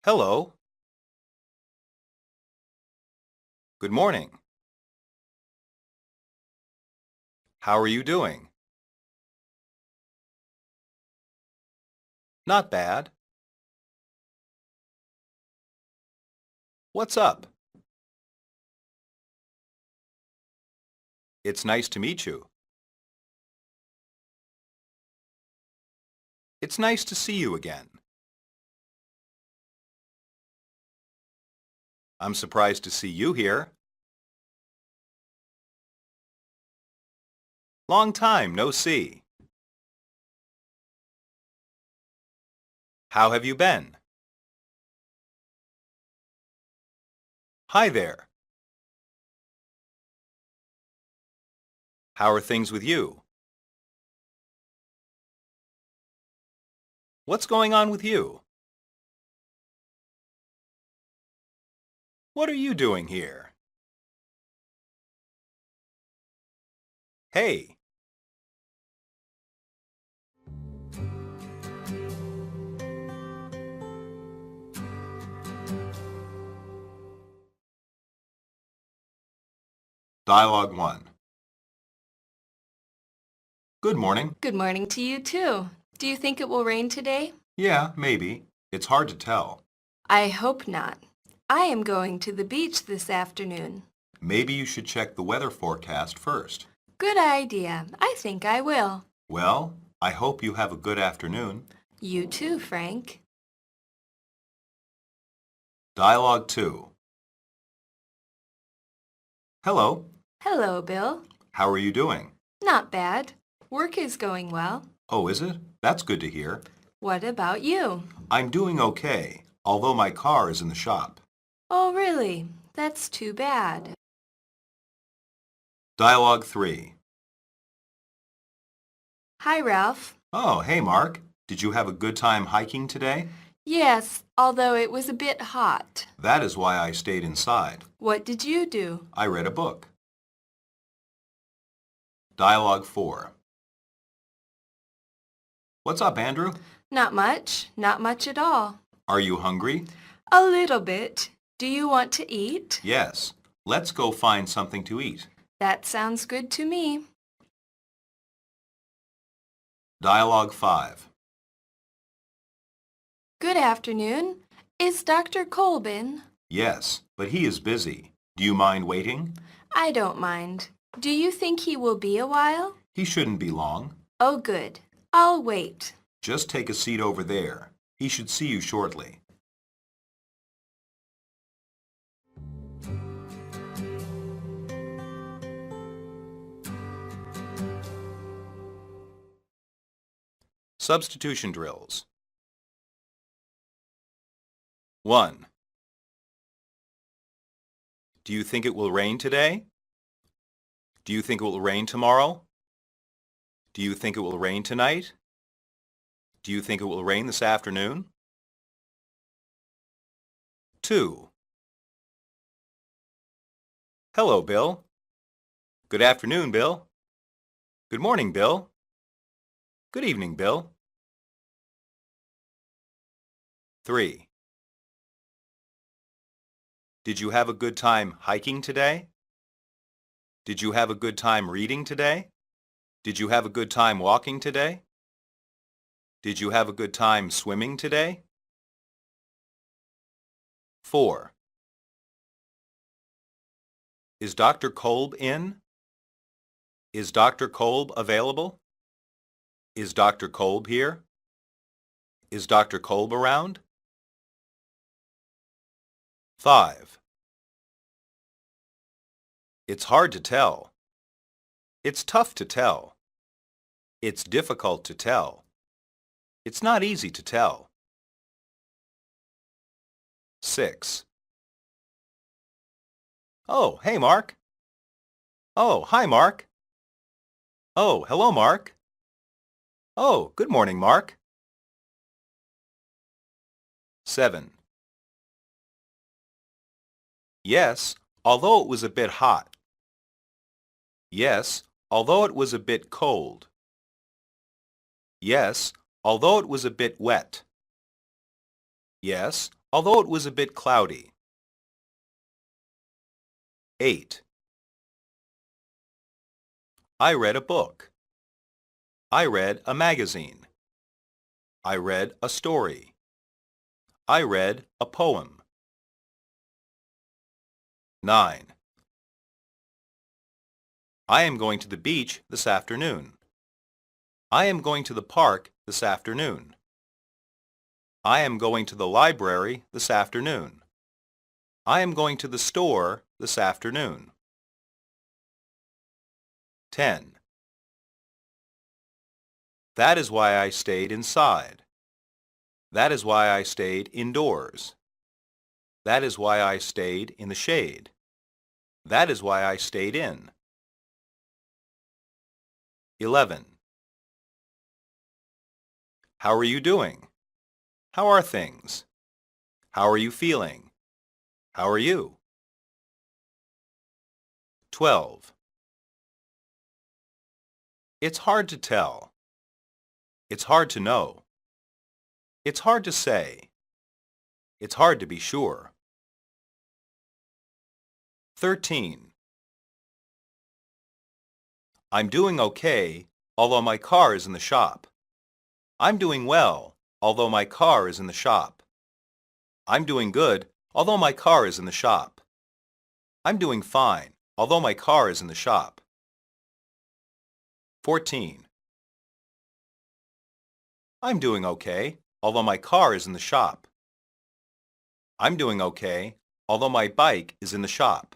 Hello. Good morning. How are you doing? Not bad. What's up? It's nice to meet you. It's nice to see you again. I'm surprised to see you here. Long time no see. How have you been? Hi there. How are things with you? What's going on with you? What are you doing here? Hey. Dialogue 1. Good morning. Good morning to you too. Do you think it will rain today? Yeah, maybe. It's hard to tell. I hope not. I am going to the beach this afternoon. Maybe you should check the weather forecast first. Good idea. I think I will. Well, I hope you have a good afternoon. You too, Frank. Dialogue 2. Hello. Hello, Bill. How are you doing? Not bad. Work is going well. Oh, is it? That's good to hear. What about you? I'm doing okay, although my car is in the shop. Oh, really? That's too bad. Dialogue 3. Hi, Ralph. Oh, hey, Mark. Did you have a good time hiking today? Yes, although it was a bit hot. That is why I stayed inside. What did you do? I read a book. Dialogue 4. What's up, Andrew? Not much. Not much at all. Are you hungry? A little bit. Do you want to eat? Yes. Let's go find something to eat. That sounds good to me. Dialogue 5. Good afternoon. Is Dr. Colbin? Yes, but he is busy. Do you mind waiting? I don't mind. Do you think he will be a while? He shouldn't be long. Oh, good. I'll wait. Just take a seat over there. He should see you shortly. Substitution drills. 1. Do you think it will rain today? Do you think it will rain tomorrow? Do you think it will rain tonight? Do you think it will rain this afternoon? 2. Hello, Bill. Good afternoon, Bill. Good morning, Bill. Good evening, Bill. 3. Did you have a good time hiking today? Did you have a good time reading today? Did you have a good time walking today? Did you have a good time swimming today? 4. Is Dr. Kolb in? Is Dr. Kolb available? Is Dr. Kolb here? Is Dr. Kolb around? 5. It's hard to tell. It's tough to tell. It's difficult to tell. It's not easy to tell. 6. Oh, hey, Mark. Oh, hi, Mark. Oh, hello, Mark. Oh, good morning, Mark. 7. Yes, although it was a bit hot. Yes, although it was a bit cold. Yes, although it was a bit wet. Yes, although it was a bit cloudy. 8. I read a book. I read a magazine. I read a story. I read a poem. 9. I am going to the beach this afternoon. I am going to the park this afternoon. I am going to the library this afternoon. I am going to the store this afternoon. 10. That is why I stayed inside. That is why I stayed indoors. That is why I stayed in the shade. That is why I stayed in. 11. How are you doing? How are things? How are you feeling? How are you? 12. It's hard to tell. It's hard to know. It's hard to say. It's hard to be sure. 13. I'm doing okay, although my car is in the shop. I'm doing well, although my car is in the shop. I'm doing good, although my car is in the shop. I'm doing fine, although my car is in the shop. 14. I'm doing okay, although my car is in the shop. I'm doing okay, although my bike is in the shop.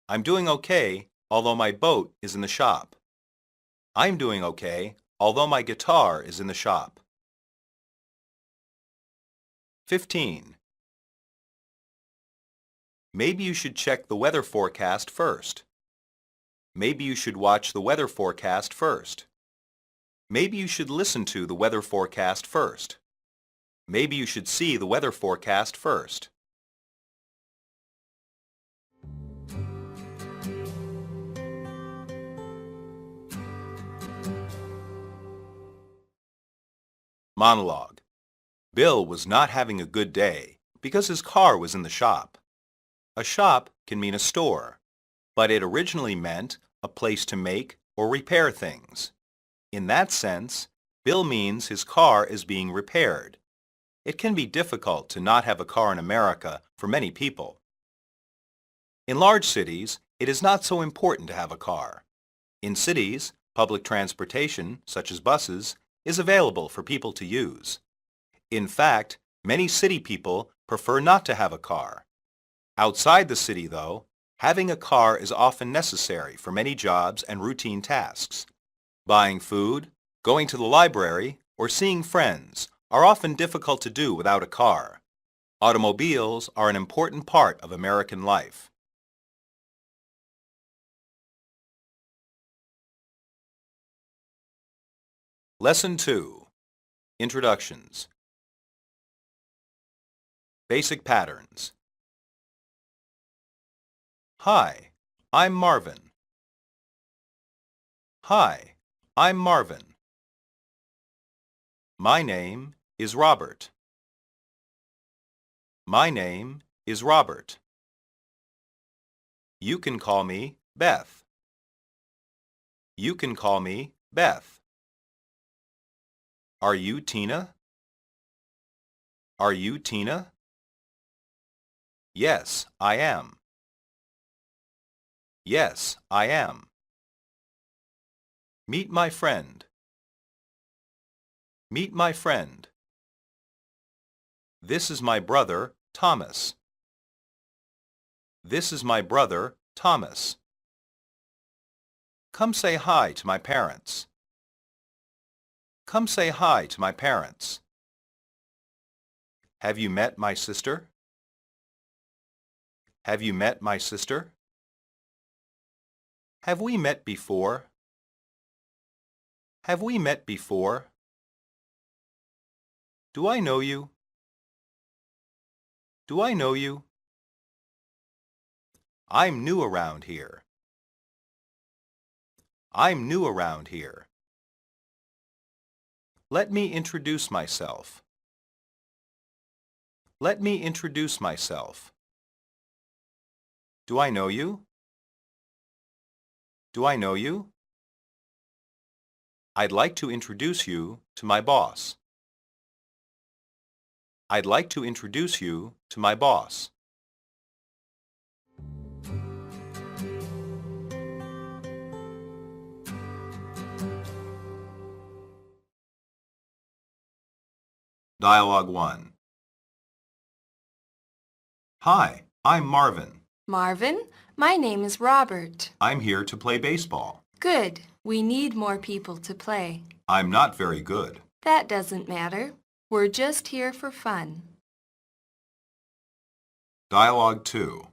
I'm doing okay, although my boat is in the shop. I'm doing okay, although my guitar is in the shop. 15. Maybe you should check the weather forecast first. Maybe you should watch the weather forecast first. Maybe you should listen to the weather forecast first. Maybe you should see the weather forecast first. Monologue. Bill was not having a good day because his car was in the shop. A shop can mean a store, but it originally meant a place to make or repair things. In that sense, Bill means his car is being repaired. It can be difficult to not have a car in America for many people. In large cities, it is not so important to have a car. In cities, public transportation, such as buses, is available for people to use. In fact, many city people prefer not to have a car. Outside the city, though, having a car is often necessary for many jobs and routine tasks. Buying food, going to the library, or seeing friends are often difficult to do without a car. Automobiles are an important part of American life. Lesson 2. Introductions. Basic patterns. Hi, I'm Marvin. Hi, I'm Marvin. My name is Robert. My name is Robert. You can call me Beth. You can call me Beth. Are you Tina? Are you Tina? Yes, I am. Yes, I am. Meet my friend. Meet my friend. This is my brother, Thomas. This is my brother, Thomas. Come say hi to my parents. Come say hi to my parents. Have you met my sister? Have you met my sister? Have we met before? Have we met before? Do I know you? Do I know you? I'm new around here. I'm new around here. Let me introduce myself. Let me introduce myself. Do I know you? Do I know you? I'd like to introduce you to my boss. I'd like to introduce you to my boss. Dialogue 1. Hi, I'm Marvin. Marvin, my name is Robert. I'm here to play baseball. Good. We need more people to play. I'm not very good. That doesn't matter. We're just here for fun. Dialogue 2.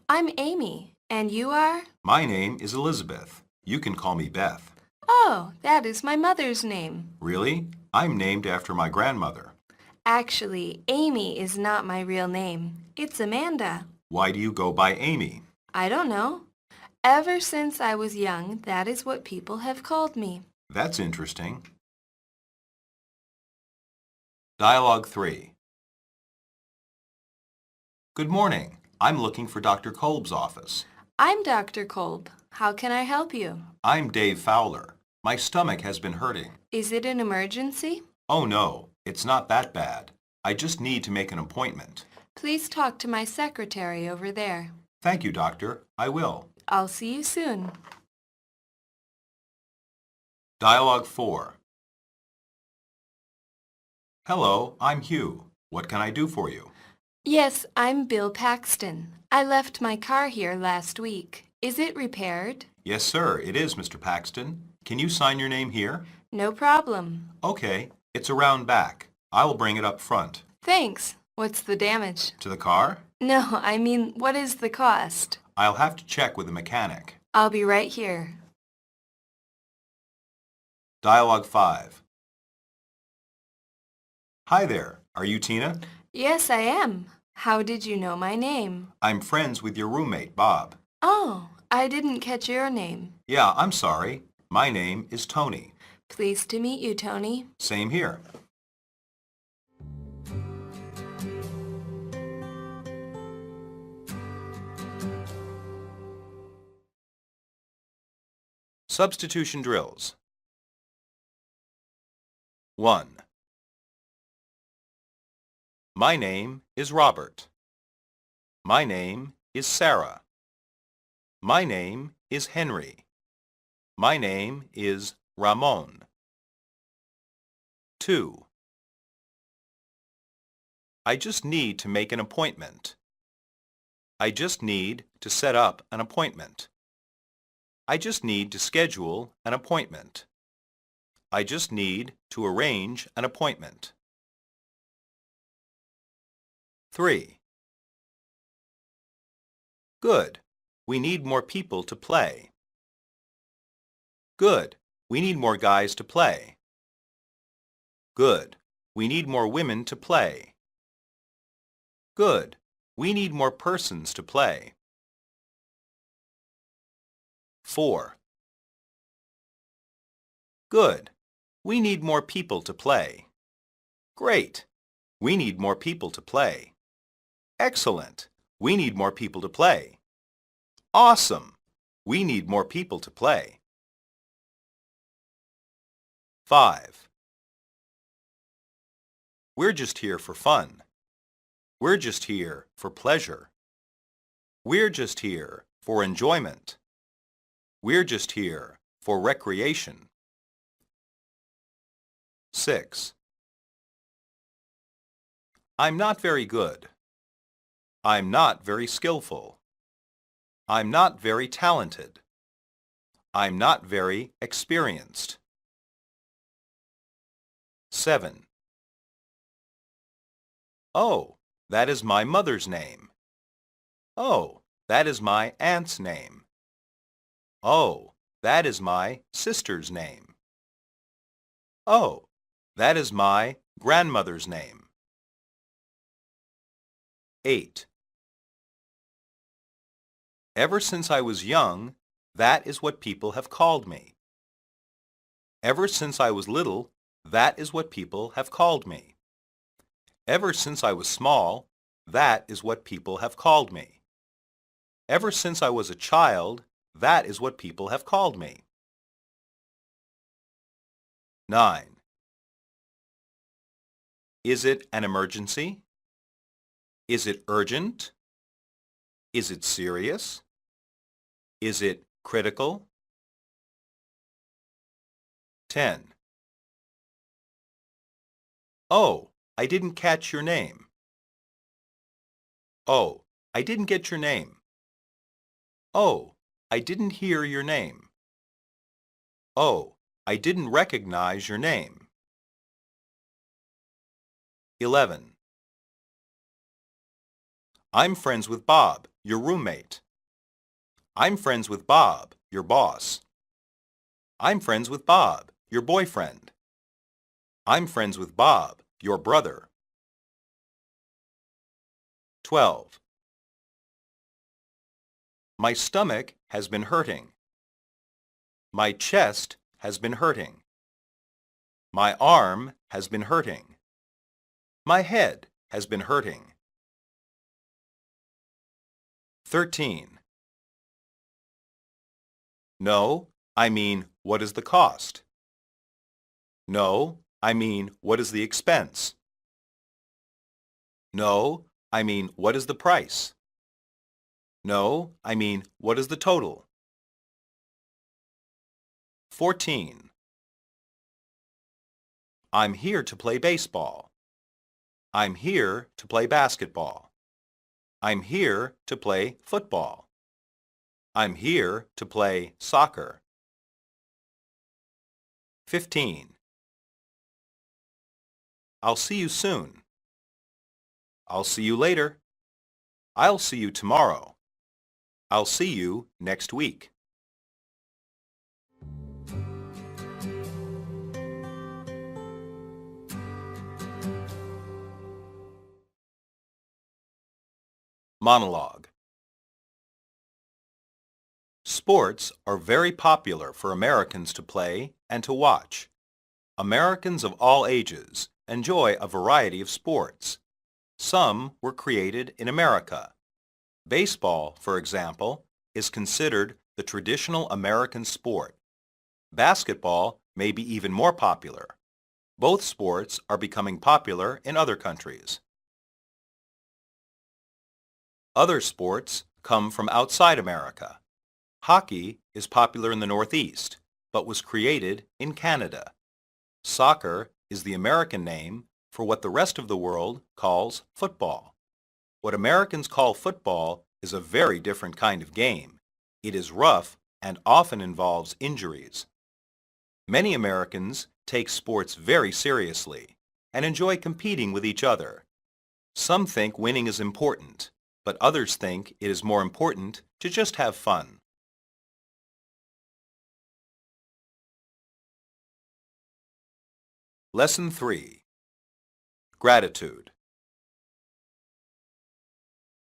I'm Amy, and you are? My name is Elizabeth. You can call me Beth. Oh, that is my mother's name. Really? I'm named after my grandmother. Actually, Amy is not my real name. It's Amanda. Why do you go by Amy? I don't know. Ever since I was young, that is what people have called me. That's interesting. Dialogue 3. Good morning. I'm looking for Dr. Kolb's office. I'm Dr. Kolb. How can I help you? I'm Dave Fowler. My stomach has been hurting. Is it an emergency? Oh no, it's not that bad. I just need to make an appointment. Please talk to my secretary over there. Thank you, doctor. I will. I'll see you soon. Dialogue 4. Hello, I'm Hugh. What can I do for you? Yes, I'm Bill Paxton. I left my car here last week. Is it repaired? Yes, sir, it is, Mr. Paxton. Can you sign your name here? No problem. Okay, it's around back. I will bring it up front. Thanks. What's the damage? To the car? No, I mean, what is the cost? I'll have to check with the mechanic. I'll be right here. Dialogue 5. Hi there. Are you Tina? Yes, I am. How did you know my name? I'm friends with your roommate, Bob. Oh, I didn't catch your name. Yeah, I'm sorry. My name is Tony. Pleased to meet you, Tony. Same here. Substitution drills. 1. My name is Robert. My name is Sarah. My name is Henry. My name is Ramon. 2. I just need to make an appointment. I just need to set up an appointment. I just need to schedule an appointment. I just need to arrange an appointment. 3. Good. We need more people to play. Good. We need more guys to play. Good. We need more women to play. Good. We need more persons to play. 4. Good. We need more people to play. Great. We need more people to play. Excellent. We need more people to play. Awesome. We need more people to play. 5. We're just here for fun. We're just here for pleasure. We're just here for enjoyment. We're just here for recreation. 6. I'm not very good. I'm not very skillful. I'm not very talented. I'm not very experienced. 7. Oh, that is my mother's name. Oh, that is my aunt's name. Oh, that is my sister's name. Oh, that is my grandmother's name. 8. Ever since I was young, that is what people have called me. Ever since I was little, that is what people have called me. Ever since I was small, that is what people have called me. Ever since I was a child, that is what people have called me. 9. Is it an emergency? Is it urgent? Is it serious? Is it critical? 10. Oh, I didn't catch your name. Oh, I didn't get your name. Oh, I didn't hear your name. Oh, I didn't recognize your name. 11. I'm friends with Bob, your roommate. I'm friends with Bob, your boss. I'm friends with Bob, your boyfriend. I'm friends with Bob, your brother. 12. My stomach has been hurting. My chest has been hurting. My arm has been hurting. My head has been hurting. 13. No, I mean, what is the cost? No, I mean, what is the expense? No, I mean, what is the price? No, I mean, what is the total? 14. I'm here to play baseball. I'm here to play basketball. I'm here to play football. I'm here to play soccer. 15. I'll see you soon. I'll see you later. I'll see you tomorrow. I'll see you next week. Monologue. Sports are very popular for Americans to play and to watch. Americans of all ages enjoy a variety of sports. Some were created in America. Baseball, for example, is considered the traditional American sport. Basketball may be even more popular. Both sports are becoming popular in other countries. Other sports come from outside America. Hockey is popular in the Northeast, but was created in Canada. Soccer is the American name for what the rest of the world calls football. What Americans call football is a very different kind of game. It is rough and often involves injuries. Many Americans take sports very seriously and enjoy competing with each other. Some think winning is important, but others think it is more important to just have fun. Lesson 3. Gratitude.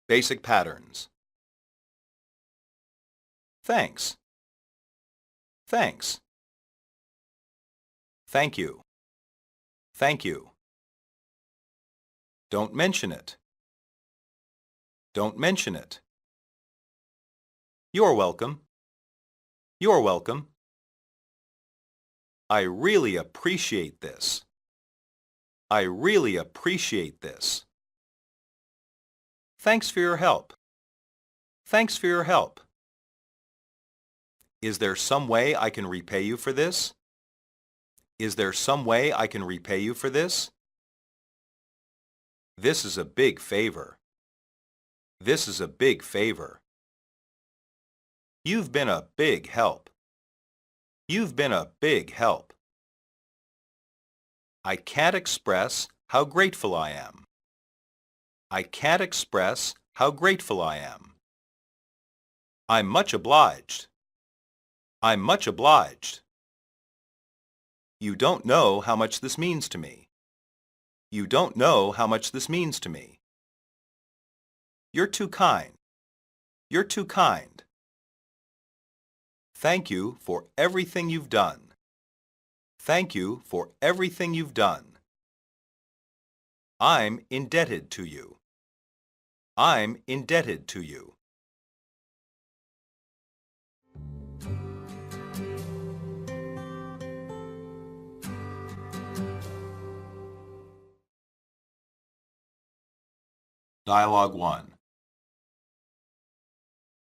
Basic patterns. Thanks. Thanks. Thank you. Thank you. Don't mention it. Don't mention it. You're welcome. You're welcome. I really appreciate this. I really appreciate this. Thanks for your help. Thanks for your help. Is there some way I can repay you for this? Is there some way I can repay you for this? This is a big favor. This is a big favor. You've been a big help. You've been a big help. I can't express how grateful I am. I can't express how grateful I am. I'm much obliged. I'm much obliged. You don't know how much this means to me. You don't know how much this means to me. You're too kind. You're too kind. Thank you for everything you've done. Thank you for everything you've done. I'm indebted to you. I'm indebted to you. Dialogue 1.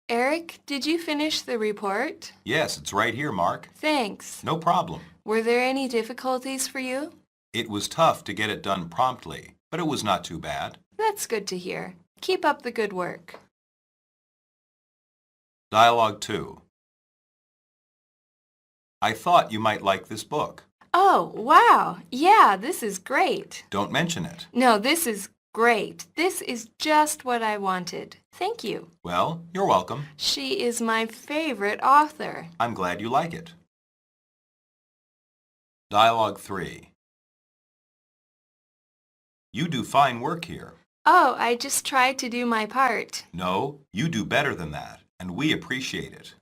Eric, did you finish the report? Yes, it's right here, Mark. Thanks. No problem. Were there any difficulties for you? It was tough to get it done promptly, but it was not too bad. That's good to hear. Keep up the good work. Dialogue 2. I thought you might like this book. Oh, wow. Yeah, this is great. Don't mention it. No, this is great. This is just what I wanted. Thank you. Well, you're welcome. She is my favorite author. I'm glad you like it. Dialogue 3. You do fine work here. Oh, I just tried to do my part. No, you do better than that, and we appreciate it.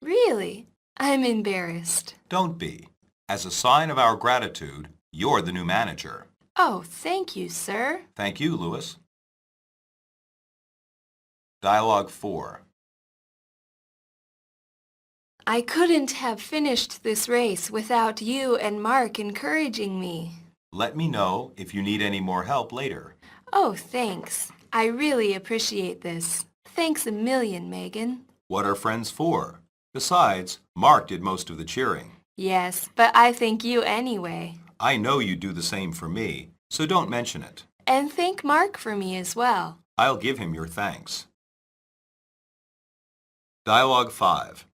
Really? I'm embarrassed. Don't be. As a sign of our gratitude, you're the new manager. Oh, thank you, sir. Thank you, Louis. Dialogue 4. I couldn't have finished this race without you and Mark encouraging me. Let me know if you need any more help later. Oh, thanks. I really appreciate this. Thanks a million, Megan. What are friends for? Besides, Mark did most of the cheering. Yes, but I thank you anyway. I know you do the same for me, so don't mention it. And thank Mark for me as well. I'll give him your thanks. Dialogue 5.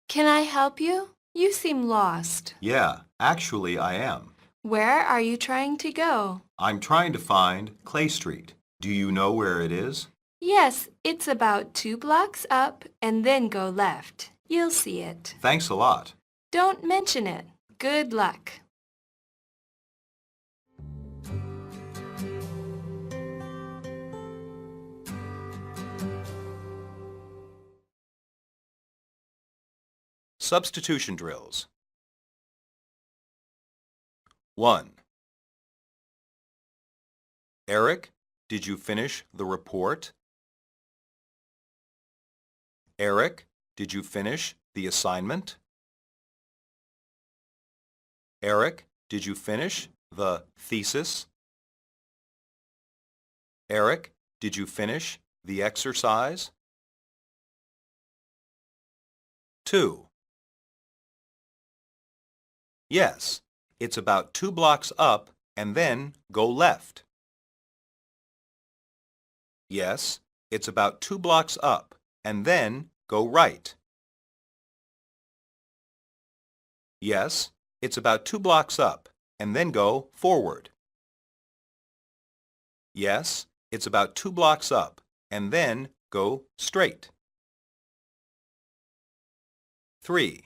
Can I help you? You seem lost. Yeah, actually I am. Where are you trying to go? I'm trying to find Clay Street. Do you know where it is? Yes, it's about 2 blocks up and then go left. You'll see it. Thanks a lot. Don't mention it. Good luck. Substitution drills. 1. Eric, did you finish the report? Eric, did you finish the assignment? Eric, did you finish the thesis? Eric, did you finish the exercise? 2. Yes, it's about 2 blocks up and then go left. Yes, it's about 2 blocks up and then go right. Yes, it's about 2 blocks up and then go forward. Yes, it's about 2 blocks up and then go straight. 3.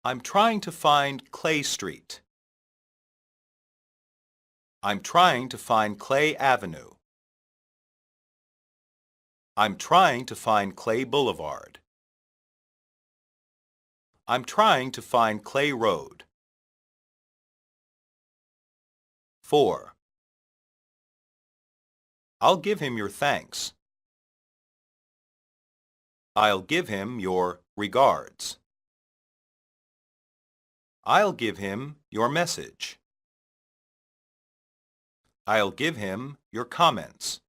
I'm trying to find Clay Street. I'm trying to find Clay Avenue. I'm trying to find Clay Boulevard. I'm trying to find Clay Road. 4. I'll give him your thanks. I'll give him your regards. I'll give him your message. I'll give him your comments.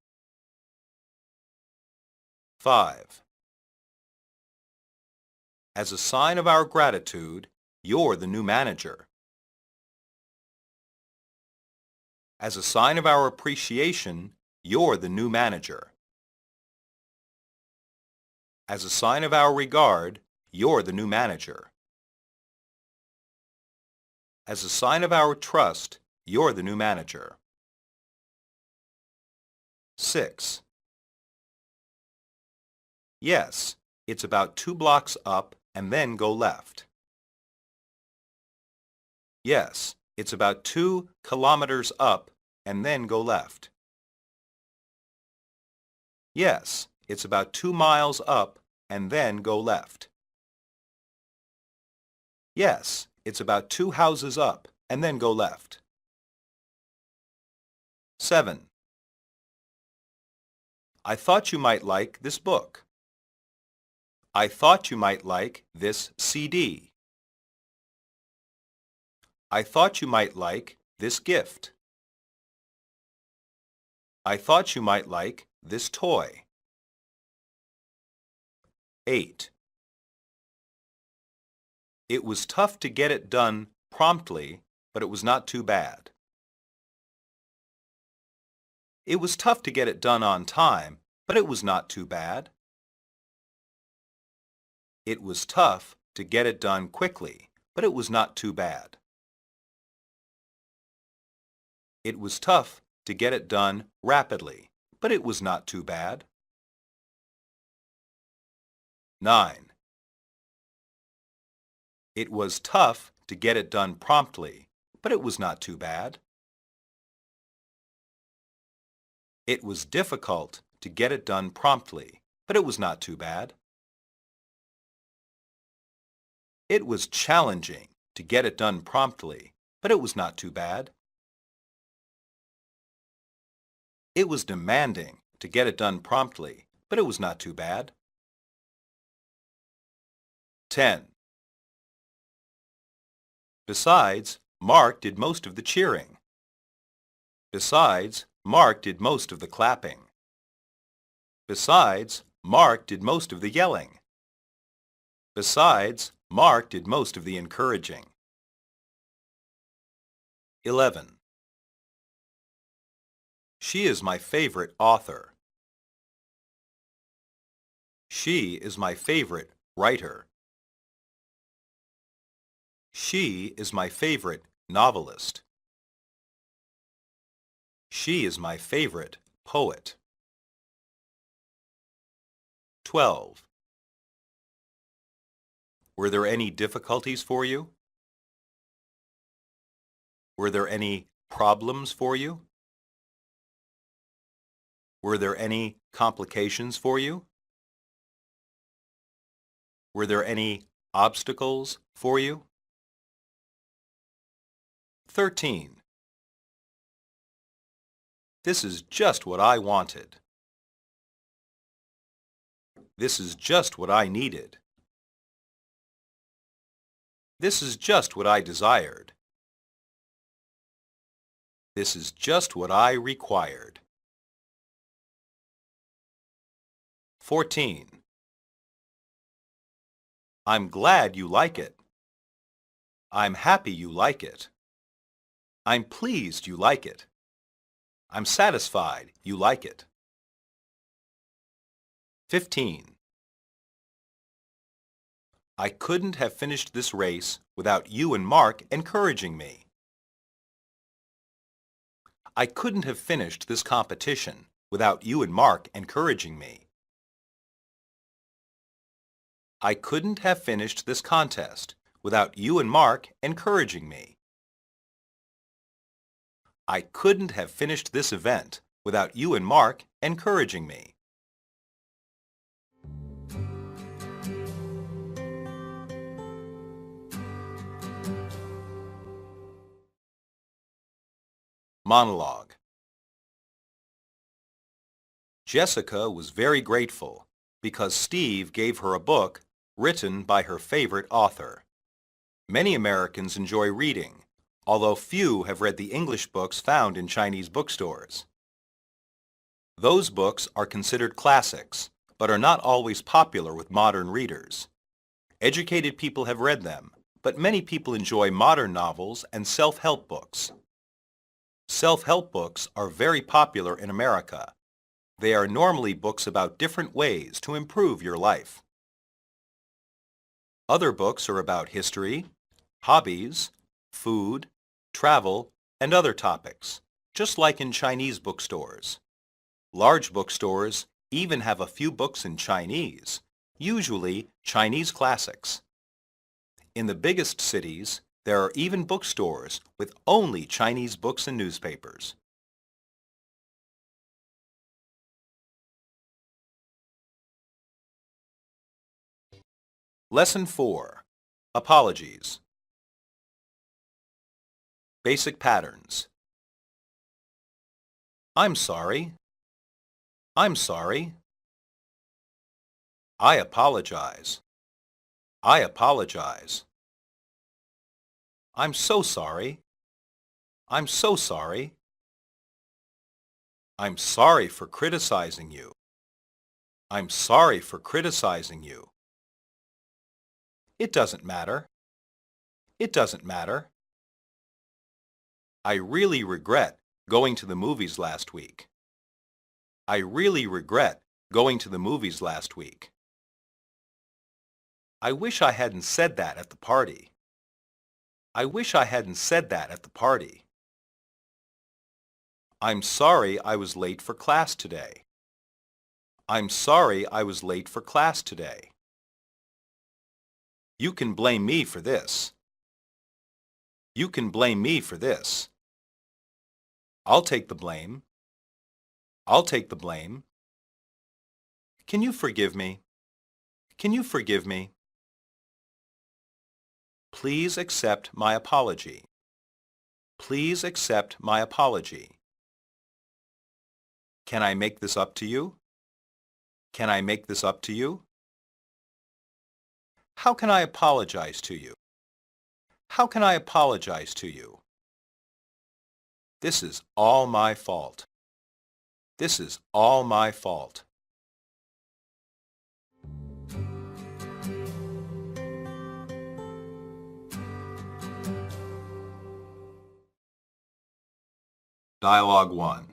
5. As a sign of our gratitude, you're the new manager. As a sign of our appreciation, you're the new manager. As a sign of our regard, you're the new manager. As a sign of our trust, you're the new manager. 6. Yes, it's about 2 blocks up and then go left. Yes, it's about 2 kilometers up and then go left. Yes, it's about 2 miles up and then go left. Yes, it's about 2 houses up and then go left. 7. I thought you might like this book. I thought you might like this CD. I thought you might like this gift. I thought you might like this toy. 8. It was tough to get it done promptly, but it was not too bad. It was tough to get it done on time, but it was not too bad. It was tough to get it done quickly, but it was not too bad. It was tough to get it done rapidly, but it was not too bad. 9. It was tough to get it done promptly, but it was not too bad. It was difficult to get it done promptly, but it was not too bad. It was challenging to get it done promptly, but it was not too bad. It was demanding to get it done promptly, but it was not too bad. 10. Besides, Mark did most of the cheering. Besides, Mark did most of the clapping. Besides, Mark did most of the yelling. Besides, Mark did most of the encouraging. 11. She is my favorite author. She is my favorite writer. She is my favorite novelist. She is my favorite poet. 12. Were there any difficulties for you? Were there any problems for you? Were there any complications for you? Were there any obstacles for you? 13. This is just what I wanted. This is just what I needed. This is just what I desired. This is just what I required. 14. I'm glad you like it. I'm happy you like it. I'm pleased you like it. I'm satisfied you like it. 15. I couldn't have finished this race without you and Mark encouraging me. I couldn't have finished this competition without you and Mark encouraging me. I couldn't have finished this contest without you and Mark encouraging me. I couldn't have finished this event without you and Mark encouraging me. Monologue. Jessica was very grateful because Steve gave her a book written by her favorite author. Many Americans enjoy reading, although few have read the English books found in Chinese bookstores. Those books are considered classics, but are not always popular with modern readers. Educated people have read them, but many people enjoy modern novels and self-help books. Self-help books are very popular in America. They are normally books about different ways to improve your life. Other books are about history, hobbies, food, travel, and other topics, just like in Chinese bookstores. Large bookstores even have a few books in Chinese, usually Chinese classics. In the biggest cities, there are even bookstores with only Chinese books and newspapers. Lesson 4. Apologies. Basic patterns. I'm sorry. I'm sorry. I apologize. I apologize. I'm so sorry. I'm so sorry. I'm sorry for criticizing you. I'm sorry for criticizing you. It doesn't matter. It doesn't matter. I really regret going to the movies last week. I really regret going to the movies last week. I wish I hadn't said that at the party. I wish I hadn't said that at the party. I'm sorry I was late for class today. I'm sorry I was late for class today. You can blame me for this. You can blame me for this. I'll take the blame. I'll take the blame. Can you forgive me? Can you forgive me? Please accept my apology. Please accept my apology. Can I make this up to you? Can I make this up to you? How can I apologize to you? How can I apologize to you? This is all my fault. This is all my fault. Dialogue 1.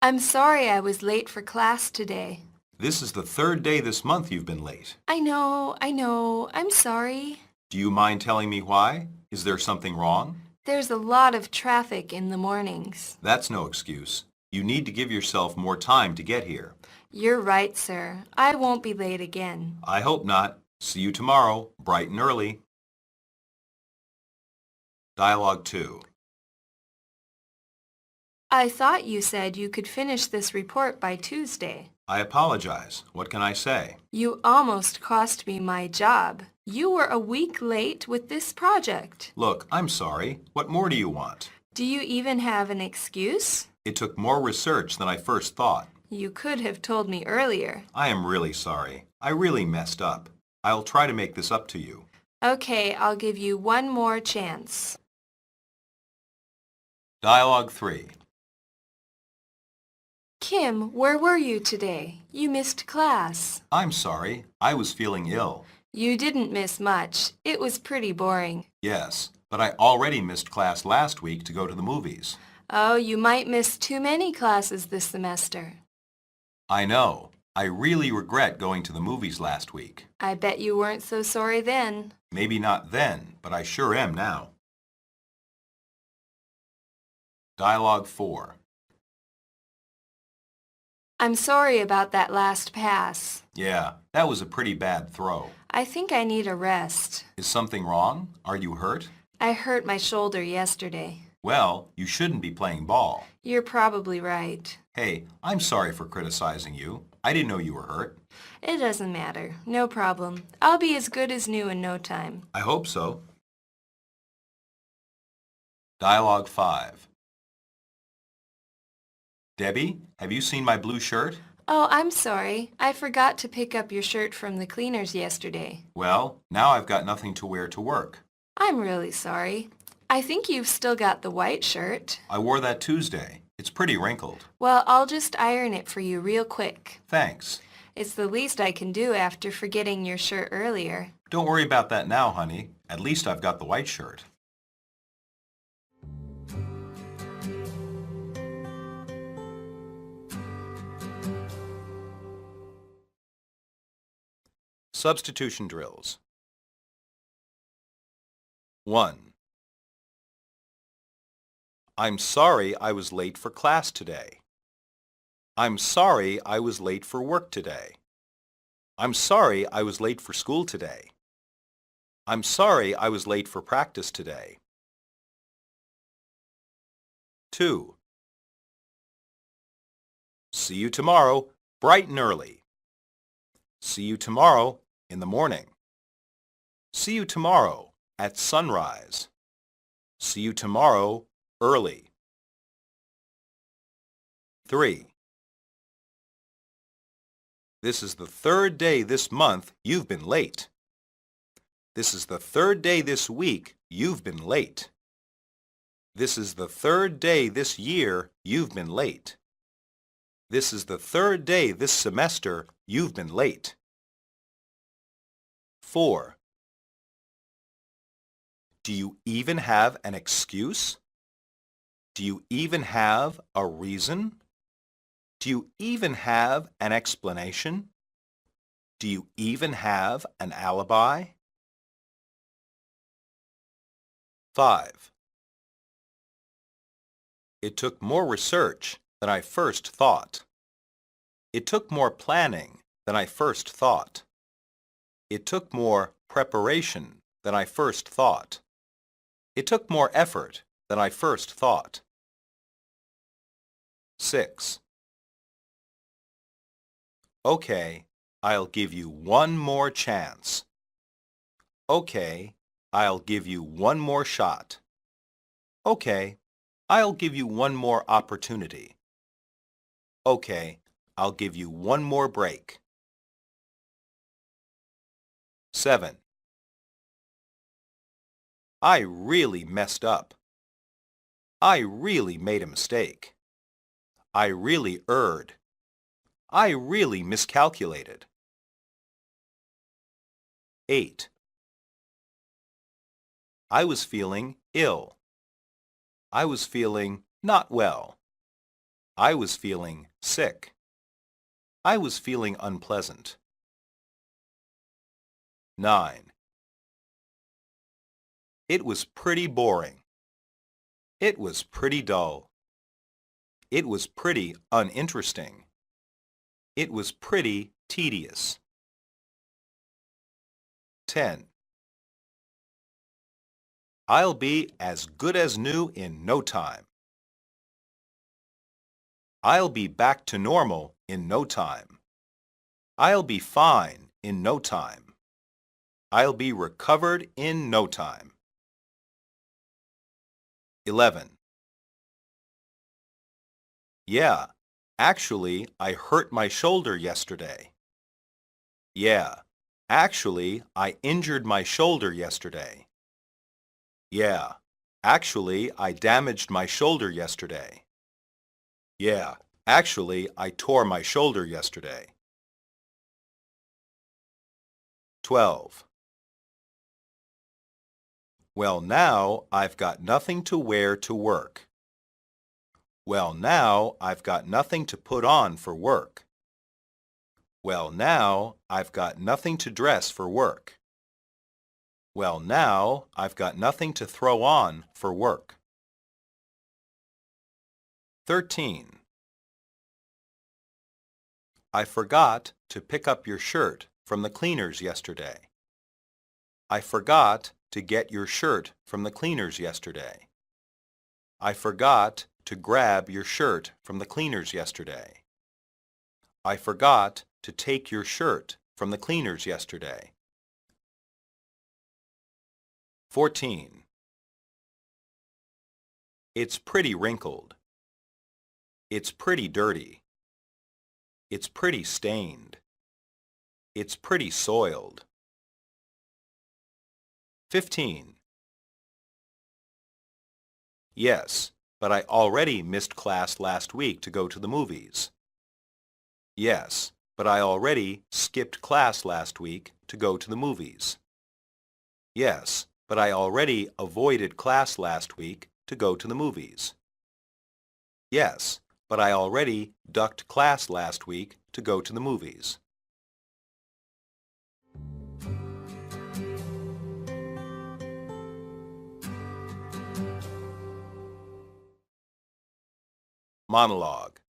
I'm sorry I was late for class today. This is the third day this month you've been late. I know. I'm sorry. Do you mind telling me why? Is there something wrong? There's a lot of traffic in the mornings. That's no excuse. You need to give yourself more time to get here. You're right, sir. I won't be late again. I hope not. See you tomorrow, bright and early. Dialogue 2. I thought you said you could finish this report by Tuesday. I apologize. What can I say? You almost cost me my job. You were a week late with this project. Look, I'm sorry. What more do you want? Do you even have an excuse? It took more research than I first thought. You could have told me earlier. I am really sorry. I really messed up. I'll try to make this up to you. Okay, I'll give you one more chance. Dialogue 3. Kim, where were you today? You missed class. I'm sorry. I was feeling ill. You didn't miss much. It was pretty boring. Yes, but I already missed class last week to go to the movies. Oh, you might miss too many classes this semester. I know. I really regret going to the movies last week. I bet you weren't so sorry then. Maybe not then, but I sure am now. Dialogue 4. I'm sorry about that last pass. Yeah, that was a pretty bad throw. I think I need a rest. Is something wrong? Are you hurt? I hurt my shoulder yesterday. Well, you shouldn't be playing ball. You're probably right. Hey, I'm sorry for criticizing you. I didn't know you were hurt. It doesn't matter. No problem. I'll be as good as new in no time. I hope so. Dialogue 5. Debbie, have you seen my blue shirt? Oh, I'm sorry. I forgot to pick up your shirt from the cleaners yesterday. Well, now I've got nothing to wear to work. I'm really sorry. I think you've still got the white shirt. I wore that Tuesday. It's pretty wrinkled. Well, I'll just iron it for you real quick. Thanks. It's the least I can do after forgetting your shirt earlier. Don't worry about that now, honey. At least I've got the white shirt. Substitution drills. 1. I'm sorry I was late for class today. I'm sorry I was late for work today. I'm sorry I was late for school today. I'm sorry I was late for practice today. 2. See you tomorrow, bright and early. See you tomorrow in the morning. See you tomorrow at sunrise. See you tomorrow early. 3. This is the third day this month you've been late. This is the third day this week you've been late. This is the third day this year you've been late. This is the third day this semester you've been late. 4. Do you even have an excuse? Do you even have a reason? Do you even have an explanation? Do you even have an alibi? 5. It took more research than I first thought. It took more planning than I first thought. It took more preparation than I first thought. It took more effort than I first thought. 6. Okay, I'll give you one more chance. Okay, I'll give you one more shot. Okay, I'll give you one more opportunity. Okay, I'll give you one more break. 7. I really messed up. I really made a mistake. I really erred. I really miscalculated. 8. I was feeling ill. I was feeling not well. I was feeling sick. I was feeling unpleasant. 9. It was pretty boring. It was pretty dull. It was pretty uninteresting. It was pretty tedious. 10. I'll be as good as new in no time. I'll be back to normal in no time. I'll be fine in no time. I'll be recovered in no time. 11. Yeah, actually, I hurt my shoulder yesterday. Yeah, actually, I injured my shoulder yesterday. Yeah, actually, I damaged my shoulder yesterday. Yeah, actually, I tore my shoulder yesterday. 12. Well, now I've got nothing to wear to work. Well, now I've got nothing to put on for work. Well, now I've got nothing to dress for work. Well, now I've got nothing to throw on for work. 13. I forgot to pick up your shirt from the cleaners yesterday. I forgot to get your shirt from the cleaners yesterday. I forgot to grab your shirt from the cleaners yesterday. I forgot to take your shirt from the cleaners yesterday. 14. It's pretty wrinkled. It's pretty dirty. It's pretty stained. It's pretty soiled. 15. Yes, but I already missed class last week to go to the movies. Yes, but I already skipped class last week to go to the movies. Yes, but I already avoided class last week to go to the movies. Yes, but I already ducked class last week to go to the movies. Monologue.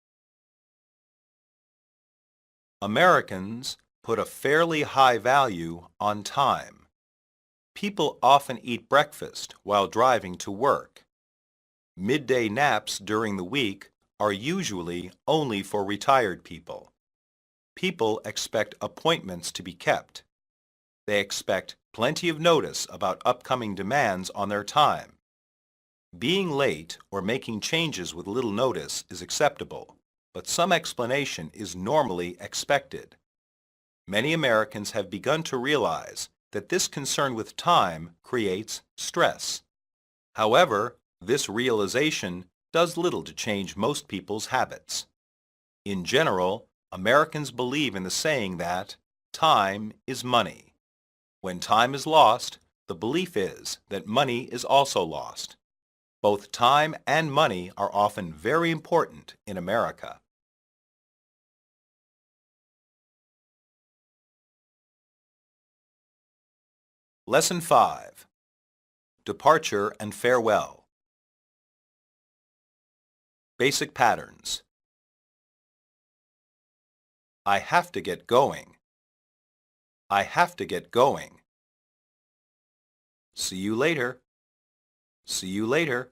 Americans put a fairly high value on time. People often eat breakfast while driving to work. Midday naps during the week are usually only for retired people. People expect appointments to be kept. They expect plenty of notice about upcoming demands on their time. Being late or making changes with little notice is acceptable, but some explanation is normally expected. Many Americans have begun to realize that this concern with time creates stress. However, this realization does little to change most people's habits. In general, Americans believe in the saying that time is money. When time is lost, the belief is that money is also lost. Both time and money are often very important in America. Lesson 5. Departure and Farewell. Basic patterns. I have to get going. I have to get going. See you later. See you later.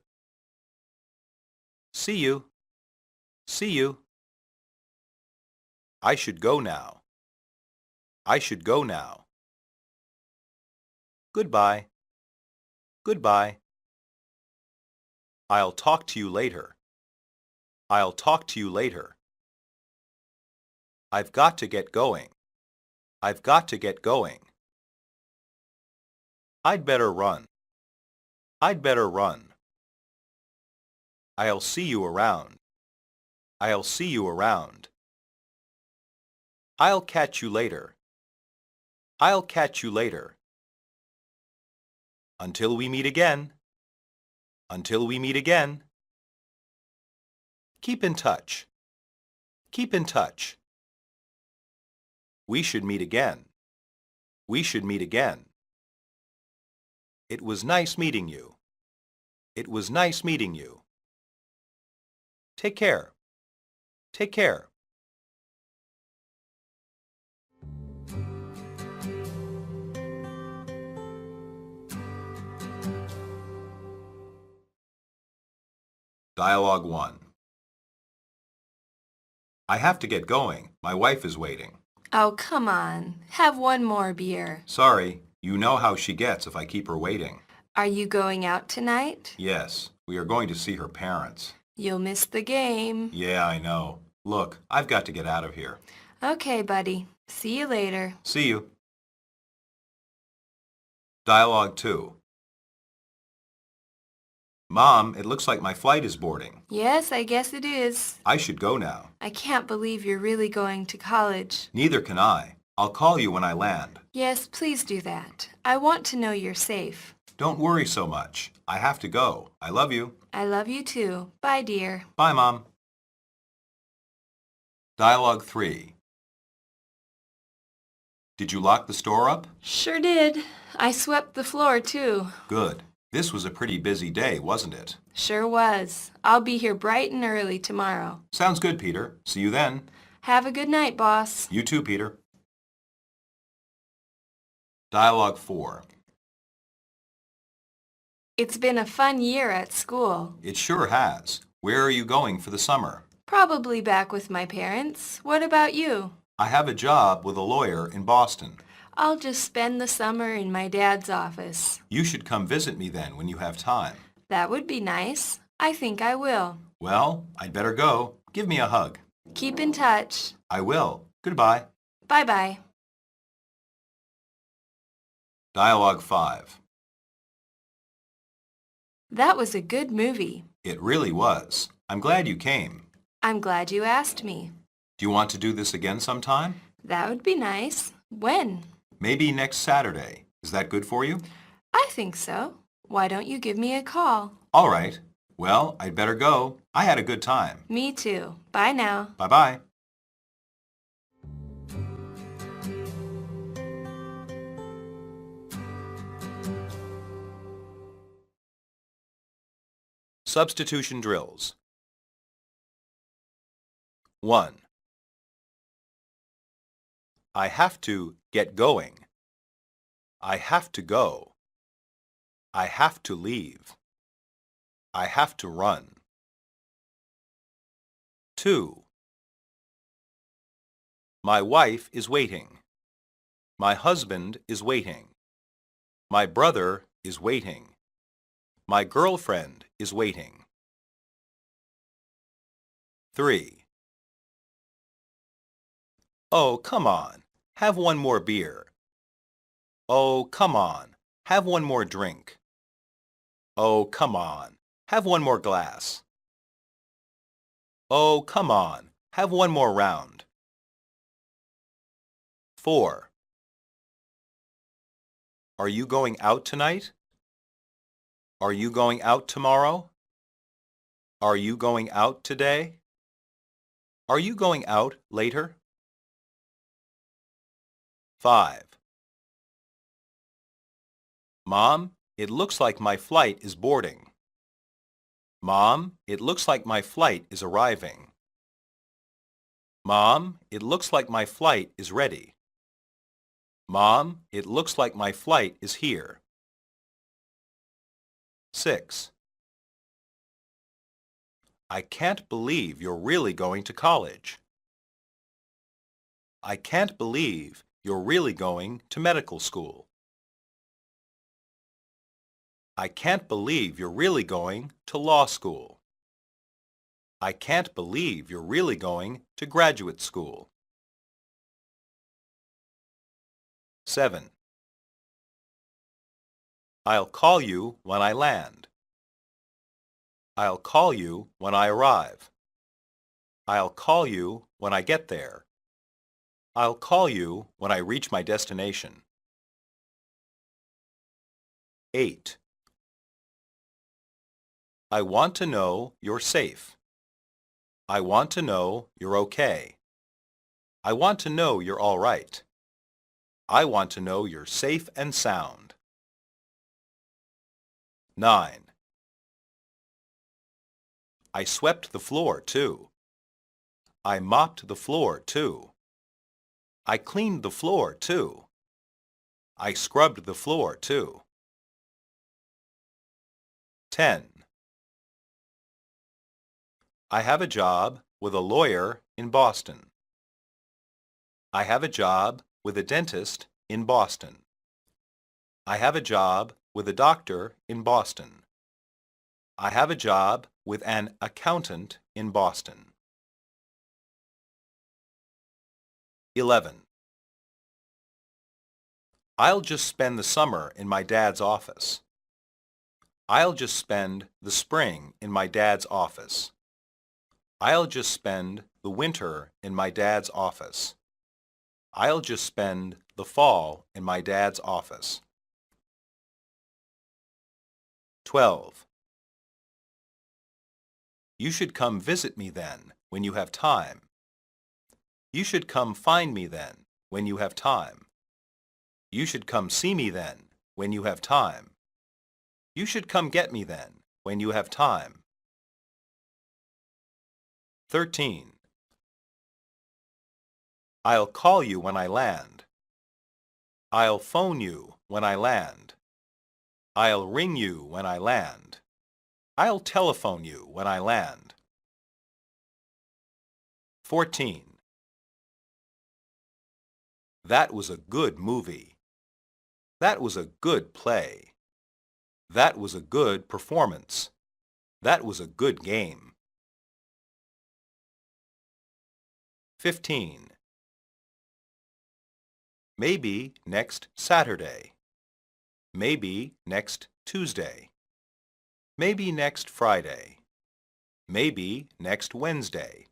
See you. See you. I should go now. I should go now. Goodbye. Goodbye. I'll talk to you later. I'll talk to you later. I've got to get going. I've got to get going. I'd better run. I'd better run. I'll see you around. I'll see you around. I'll catch you later. I'll catch you later. Until we meet again. Until we meet again. Keep in touch. Keep in touch. We should meet again. We should meet again. It was nice meeting you. It was nice meeting you. Take care. Take care. Dialogue 1. I have to get going. My wife is waiting. Oh, come on. Have one more beer. Sorry, you know how she gets if I keep her waiting. Are you going out tonight? Yes, we are going to see her parents. You'll miss the game. Yeah, I know. Look, I've got to get out of here. Okay, buddy. See you later. See you. Dialogue 2. Mom, it looks like my flight is boarding. Yes, I guess it is. I should go now. I can't believe you're really going to college. Neither can I. I'll call you when I land. Yes, please do that. I want to know you're safe. Don't worry so much. I have to go. I love you. I love you too. Bye, dear. Bye, Mom. Dialogue 3. Did you lock the store up? Sure did. I swept the floor too. Good. This was a pretty busy day, wasn't it? Sure was. I'll be here bright and early tomorrow. Sounds good, Peter. See you then. Have a good night, boss. You too, Peter. Dialogue 4. It's been a fun year at school. It sure has. Where are you going for the summer? Probably back with my parents. What about you? I have a job with a lawyer in Boston. I'll just spend the summer in my dad's office. You should come visit me then when you have time. That would be nice. I think I will. Well, I'd better go. Give me a hug. Keep in touch. I will. Goodbye. Bye-bye. Dialogue 5. That was a good movie. It really was. I'm glad you came. I'm glad you asked me. Do you want to do this again sometime? That would be nice. When? Maybe next Saturday. Is that good for you? I think so. Why don't you give me a call? All right. Well, I'd better go. I had a good time. Me too. Bye now. Bye-bye. Substitution drills. 1. I have to get going. I have to go. I have to leave. I have to run. 2. My wife is waiting. My husband is waiting. My brother is waiting. My girlfriend is waiting. 3. Oh, come on. Have one more beer. Oh, come on. Have one more drink. Oh, come on. Have one more glass. Oh, come on. Have one more round. 4. Are you going out tonight? Are you going out tomorrow? Are you going out today? Are you going out later? 5. Mom, it looks like my flight is boarding. Mom, it looks like my flight is arriving. Mom, it looks like my flight is ready. Mom, it looks like my flight is here. 6. I can't believe you're really going to college. I can't believe you're really going to medical school. I can't believe you're really going to law school. I can't believe you're really going to graduate school. 7. I'll call you when I land. I'll call you when I arrive. I'll call you when I get there. I'll call you when I reach my destination. 8. I want to know you're safe. I want to know you're okay. I want to know you're all right. I want to know you're safe and sound. 9. I swept the floor, too. I mopped the floor, too. I cleaned the floor, too. I scrubbed the floor, too. 10. I have a job with a lawyer in Boston. I have a job with a dentist in Boston. I have a job with a doctor in Boston. I have a job with an accountant in Boston. 11. I'll just spend the summer in my dad's office. I'll just spend the spring in my dad's office. I'll just spend the winter in my dad's office. I'll just spend the fall in my dad's office. 12. You should come visit me then, when you have time. You should come find me then, when you have time. You should come see me then, when you have time. You should come get me then, when you have time. 13. I'll call you when I land. I'll phone you when I land. I'll ring you when I land. I'll telephone you when I land. 14. That was a good movie. That was a good play. That was a good performance. That was a good game. 15. Maybe next Saturday. Maybe next Tuesday. Maybe next Friday. Maybe next Wednesday.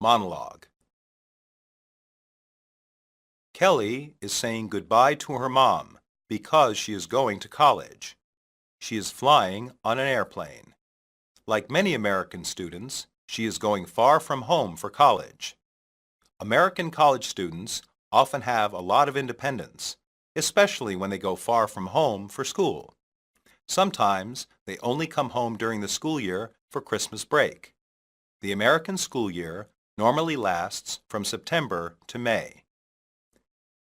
Monologue. Kelly is saying goodbye to her mom because she is going to college. She is flying on an airplane. Like many American students, she is going far from home for college. American college students often have a lot of independence, especially when they go far from home for school. Sometimes they only come home during the school year for Christmas break. The American school year normally lasts from September to May.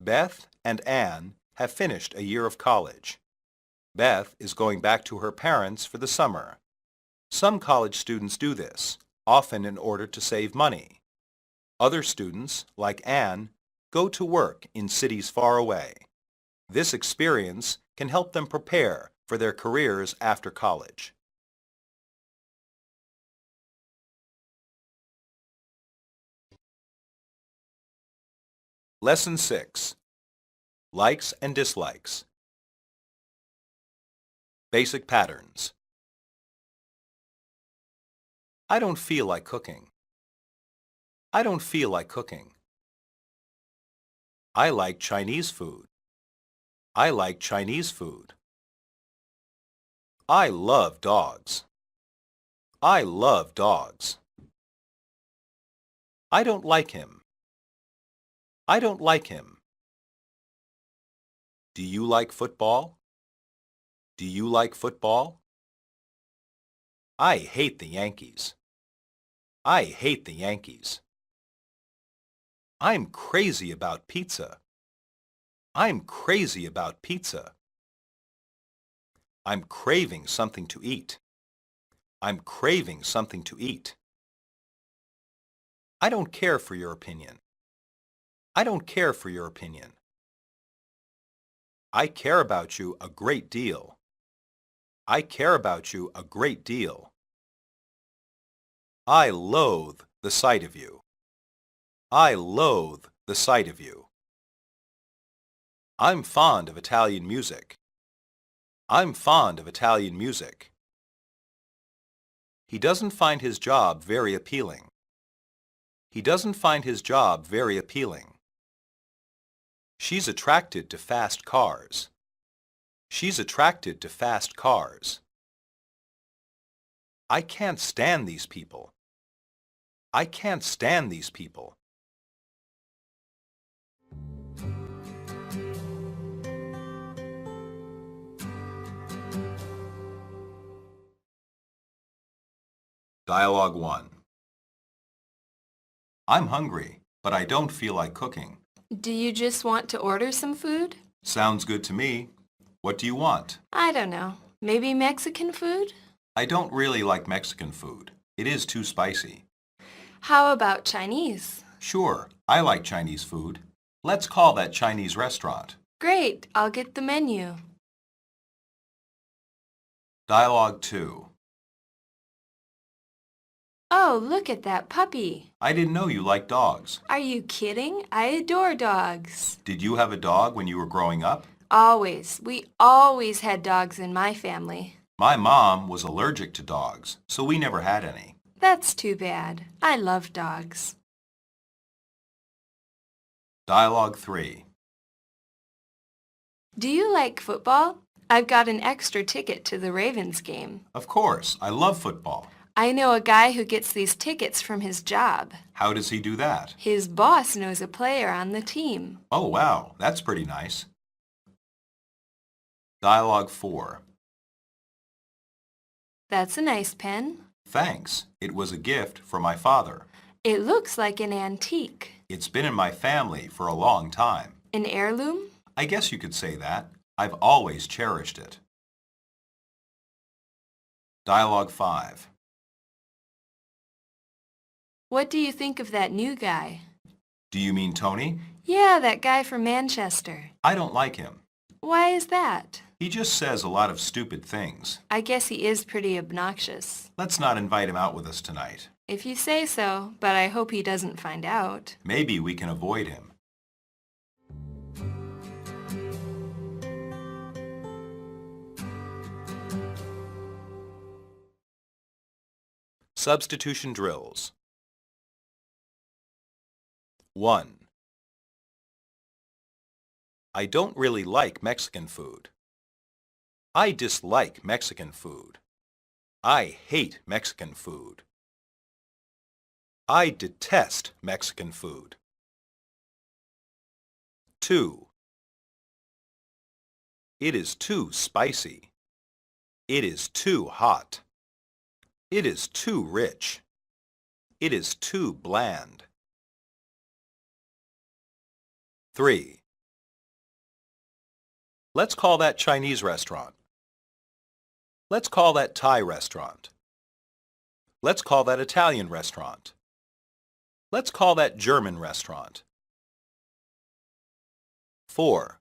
Beth and Anne have finished a year of college. Beth is going back to her parents for the summer. Some college students do this, often in order to save money. Other students, like Anne, go to work in cities far away. This experience can help them prepare for their careers after college. Lesson 6. Likes and dislikes. Basic patterns. I don't feel like cooking. I don't feel like cooking. I like Chinese food. I like Chinese food. I love dogs. I love dogs. I don't like him. I don't like him. Do you like football? Do you like football? I hate the Yankees. I hate the Yankees. I'm crazy about pizza. I'm crazy about pizza. I'm craving something to eat. I'm craving something to eat. I don't care for your opinion. I don't care for your opinion. I care about you a great deal. I care about you a great deal. I loathe the sight of you. I loathe the sight of you. I'm fond of Italian music. I'm fond of Italian music. He doesn't find his job very appealing. He doesn't find his job very appealing. She's attracted to fast cars. She's attracted to fast cars. I can't stand these people. I can't stand these people. Dialogue 1. I'm hungry, but I don't feel like cooking. Do you just want to order some food? Sounds good to me. What do you want? I don't know. Maybe Mexican food? I don't really like Mexican food. It is too spicy. How about Chinese? Sure, I like Chinese food. Let's call that Chinese restaurant. Great, I'll get the menu. Dialogue 2. Oh, look at that puppy. I didn't know you liked dogs. Are you kidding? I adore dogs. Did you have a dog when you were growing up? Always. We always had dogs in my family. My mom was allergic to dogs, so we never had any. That's too bad. I love dogs. Dialogue 3. Do you like football? I've got an extra ticket to the Ravens game. Of course, I love football. I know a guy who gets these tickets from his job. How does he do that? His boss knows a player on the team. Oh, wow, that's pretty nice. Dialogue 4. That's a nice pen. Thanks. It was a gift from my father. It looks like an antique. It's been in my family for a long time. An heirloom? I guess you could say that. I've always cherished it. Dialogue 5. What do you think of that new guy? Do you mean Tony? Yeah, that guy from Manchester. I don't like him. Why is that? He just says a lot of stupid things. I guess he is pretty obnoxious. Let's not invite him out with us tonight. If you say so, but I hope he doesn't find out. Maybe we can avoid him. Substitution drills. 1. I don't really like Mexican food. I dislike Mexican food. I hate Mexican food. I detest Mexican food. 2. It is too spicy. It is too hot. It is too rich. It is too bland. 3. Let's call that Chinese restaurant. Let's call that Thai restaurant. Let's call that Italian restaurant. Let's call that German restaurant. 4.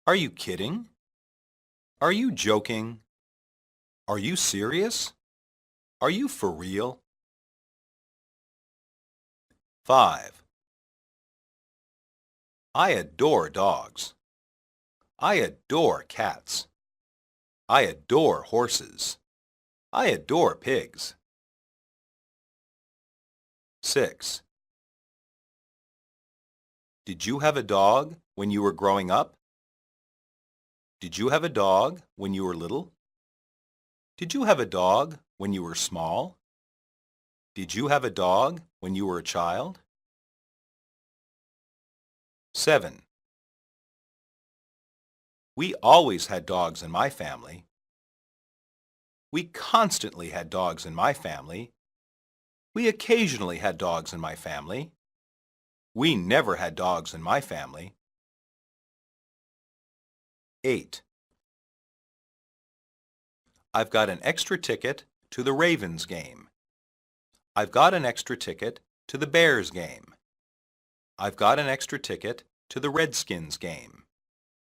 Are you kidding? Are you joking? Are you serious? Are you for real? 5. I adore dogs. I adore cats. I adore horses. I adore pigs. 6. Did you have a dog when you were growing up? Did you have a dog when you were little? Did you have a dog when you were small? Did you have a dog when you were a child? 7. We always had dogs in my family. We constantly had dogs in my family. We occasionally had dogs in my family. We never had dogs in my family. 8. I've got an extra ticket to the Ravens game. I've got an extra ticket to the Bears game. I've got an extra ticket to the Redskins game.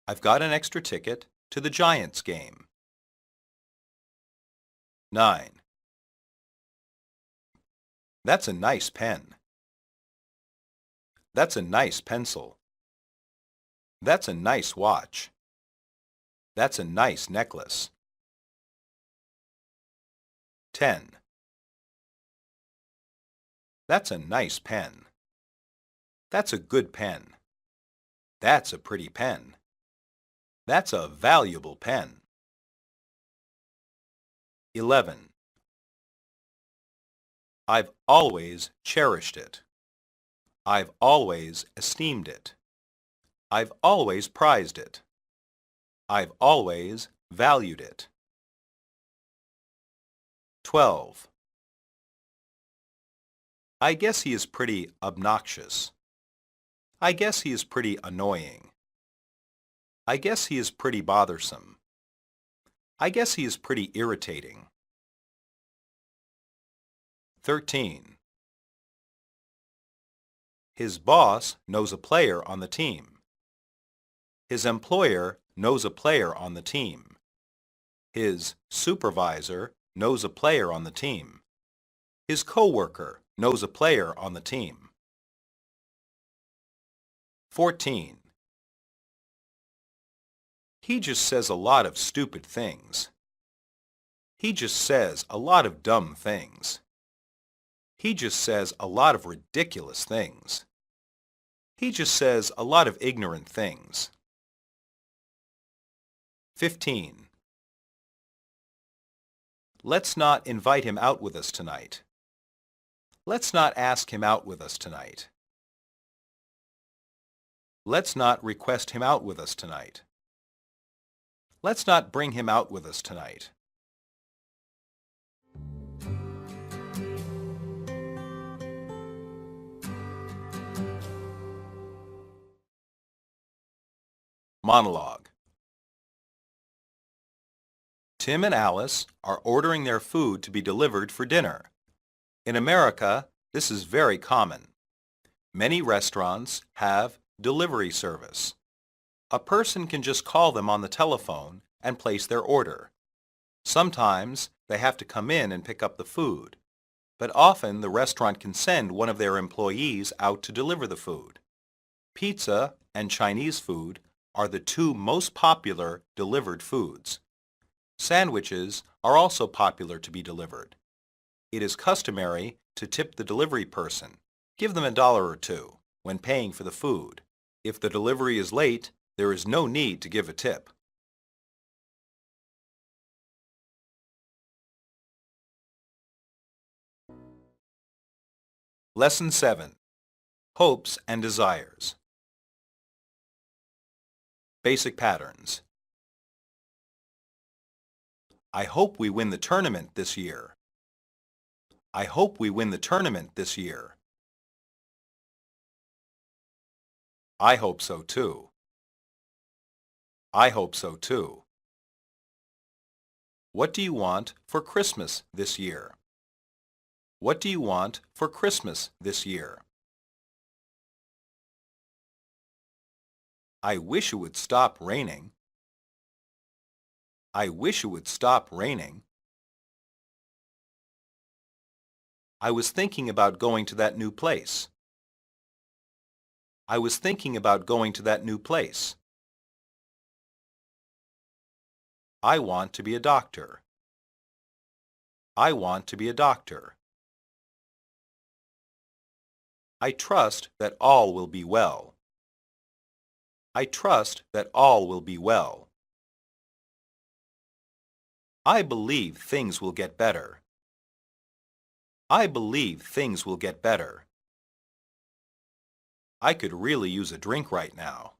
I've got an extra ticket to the Giants game. 9. That's a nice pen. That's a nice pencil. That's a nice watch. That's a nice necklace. 10. That's a nice pen. That's a good pen. That's a pretty pen. That's a valuable pen. 11. I've always cherished it. I've always esteemed it. I've always prized it. I've always valued it. 12. I guess he is pretty obnoxious. I guess he is pretty annoying. I guess he is pretty bothersome. I guess he is pretty irritating. 13. His boss knows a player on the team. His employer knows a player on the team. His supervisor knows a player on the team. His coworker knows a player on the team. 14. He just says a lot of stupid things. He just says a lot of dumb things. He just says a lot of ridiculous things. He just says a lot of ignorant things. 15. Let's not invite him out with us tonight. Let's not ask him out with us tonight. Let's not request him out with us tonight. Let's not bring him out with us tonight. Monologue. Tim and Alice are ordering their food to be delivered for dinner. In America, this is very common. Many restaurants have delivery service. A person can just call them on the telephone and place their order. Sometimes they have to come in and pick up the food, but often the restaurant can send one of their employees out to deliver the food. Pizza and Chinese food are the two most popular delivered foods. Sandwiches are also popular to be delivered. It is customary to tip the delivery person. Give them $1 or $2 when paying for the food. If the delivery is late, there is no need to give a tip. Lesson 7. Hopes and Desires. Basic patterns. I hope we win the tournament this year. I hope we win the tournament this year. I hope so too. I hope so too. What do you want for Christmas this year? What do you want for Christmas this year? I wish it would stop raining. I wish it would stop raining. I was thinking about going to that new place. I was thinking about going to that new place. I want to be a doctor. I want to be a doctor. I trust that all will be well. I trust that all will be well. I believe things will get better. I believe things will get better. I could really use a drink right now.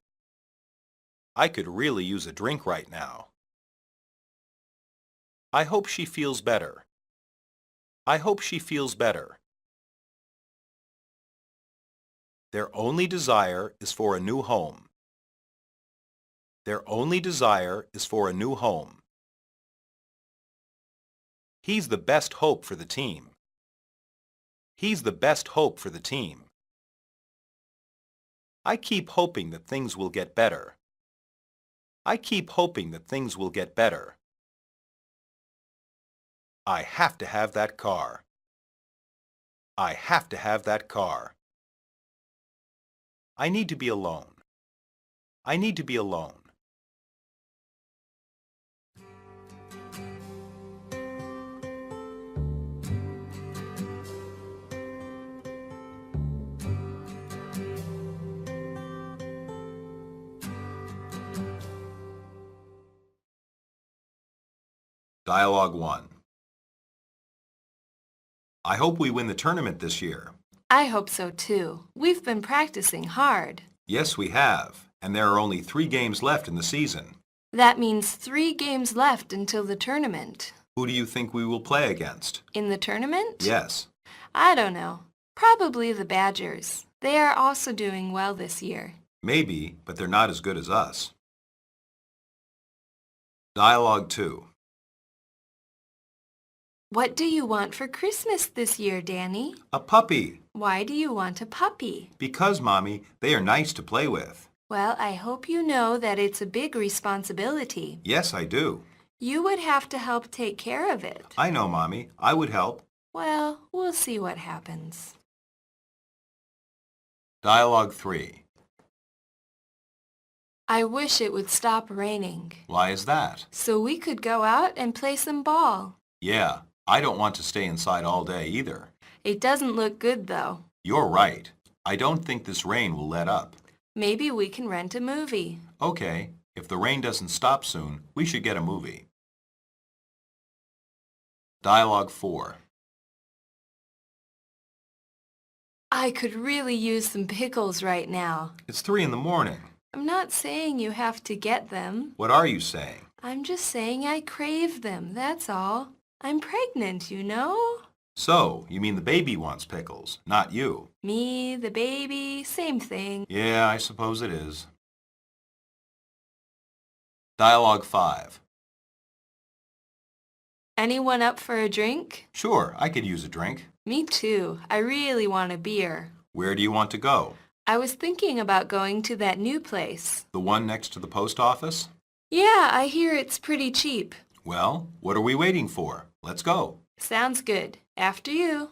I could really use a drink right now. I hope she feels better. I hope she feels better. Their only desire is for a new home. Their only desire is for a new home. He's the best hope for the team. He's the best hope for the team. I keep hoping that things will get better. I keep hoping that things will get better. I have to have that car. I have to have that car. I need to be alone. I need to be alone. Dialogue 1. I hope we win the tournament this year. I hope so too. We've been practicing hard. Yes, we have, and there are only 3 games left in the season. That means 3 games left until the tournament. Who do you think we will play against? In the tournament? Yes. I don't know. Probably the Badgers. They are also doing well this year. Maybe, but they're not as good as us. Dialogue 2. What do you want for Christmas this year, Danny? A puppy. Why do you want a puppy? Because, Mommy, they are nice to play with. Well, I hope you know that it's a big responsibility. Yes, I do. You would have to help take care of it. I know, Mommy. I would help. Well, we'll see what happens. Dialogue 3. I wish it would stop raining, Why is that? so we could go out and play some ball. Yeah, I don't want to stay inside all day either. It doesn't look good, though. You're right. I don't think this rain will let up. Maybe we can rent a movie. Okay, if the rain doesn't stop soon, we should get a movie. Dialogue 4. I could really use some pickles right now. It's 3 in the morning. I'm not saying you have to get them. What are you saying? I'm just saying I crave them, that's all. I'm pregnant, you know? So, you mean the baby wants pickles, not you? Me, the baby, same thing. Yeah, I suppose it is. Dialogue 5. Anyone up for a drink? Sure, I could use a drink. Me too. I really want a beer. Where do you want to go? I was thinking about going to that new place. The one next to the post office? Yeah, I hear it's pretty cheap. Well, what are we waiting for? Let's go. Sounds good. After you.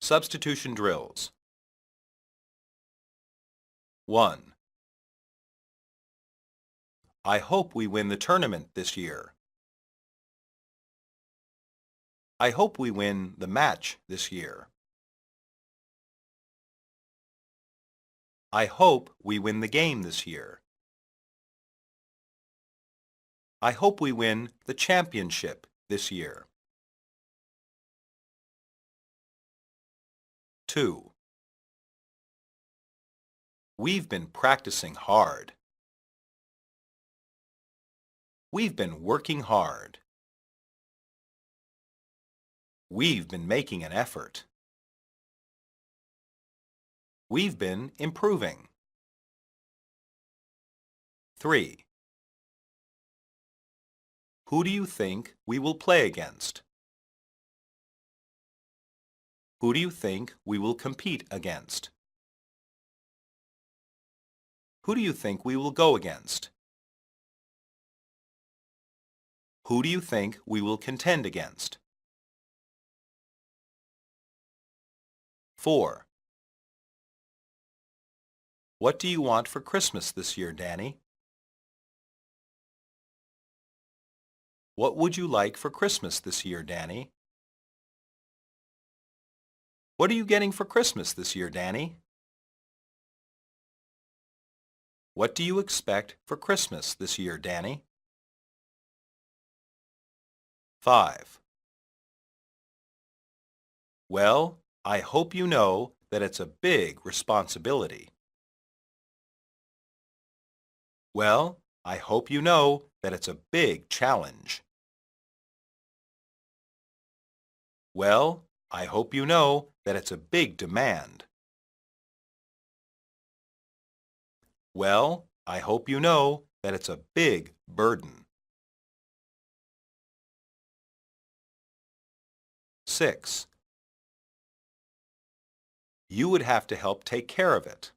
Substitution drills. 1. I hope we win the tournament this year. I hope we win the match this year. I hope we win the game this year. I hope we win the championship this year. 2. We've been practicing hard. We've been working hard. We've been making an effort. We've been improving. 3. Who do you think we will play against? Who do you think we will compete against? Who do you think we will go against? Who do you think we will contend against? 4. What do you want for Christmas this year, Danny? What would you like for Christmas this year, Danny? What are you getting for Christmas this year, Danny? What do you expect for Christmas this year, Danny? 5. Well, I hope you know that it's a big responsibility. Well, I hope you know that it's a big challenge. Well, I hope you know that it's a big demand. Well, I hope you know that it's a big burden. 6. You would have to help take care of it.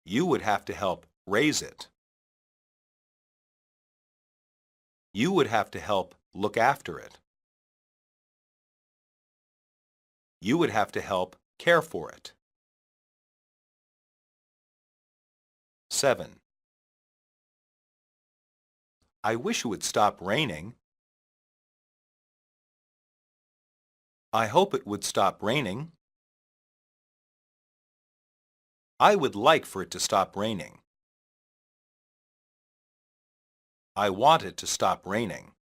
You would have to help raise it. You would have to help look after it. You would have to help care for it. 7. I wish it would stop raining. I hope it would stop raining. I would like for it to stop raining. I want it to stop raining.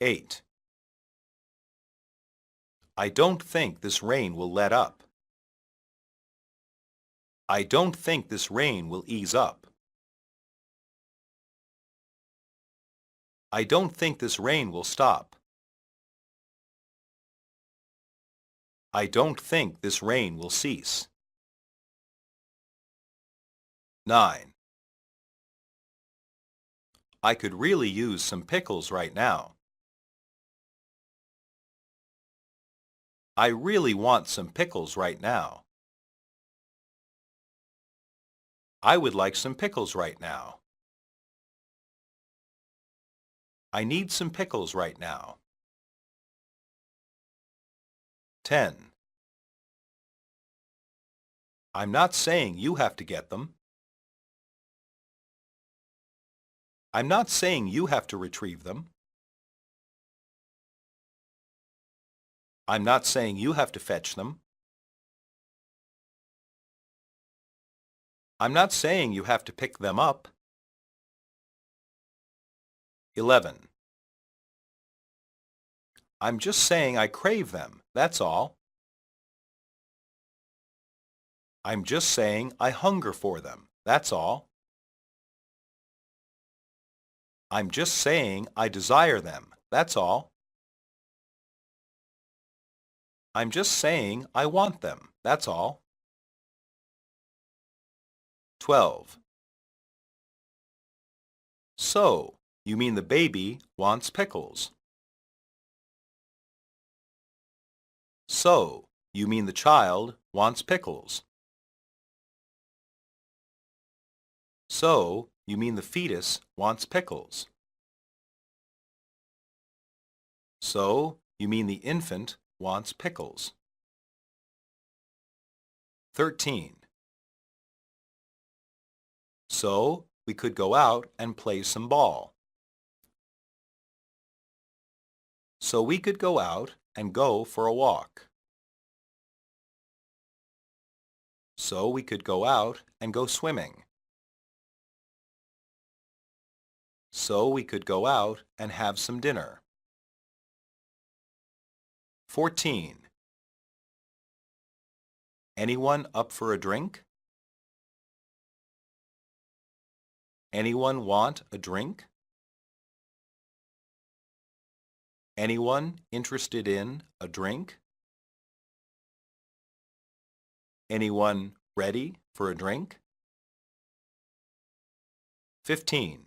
8. I don't think this rain will let up. I don't think this rain will ease up. I don't think this rain will stop. I don't think this rain will cease. 9. I could really use some pickles right now. I really want some pickles right now. I would like some pickles right now. I need some pickles right now. 10. I'm not saying you have to get them. I'm not saying you have to retrieve them. I'm not saying you have to fetch them. I'm not saying you have to pick them up. 11. I'm just saying I crave them, that's all. I'm just saying I hunger for them, that's all. I'm just saying I desire them, that's all. I'm just saying I want them, that's all. 12. So, you mean the baby wants pickles. So, you mean the child wants pickles. So, you mean the fetus wants pickles. So, you mean the infant wants pickles. 13. So, we could go out and play some ball. So we could go out and go for a walk. So we could go out and go swimming. So we could go out and have some dinner. 14. Anyone up for a drink? Anyone want a drink? Anyone interested in a drink? Anyone ready for a drink? 15.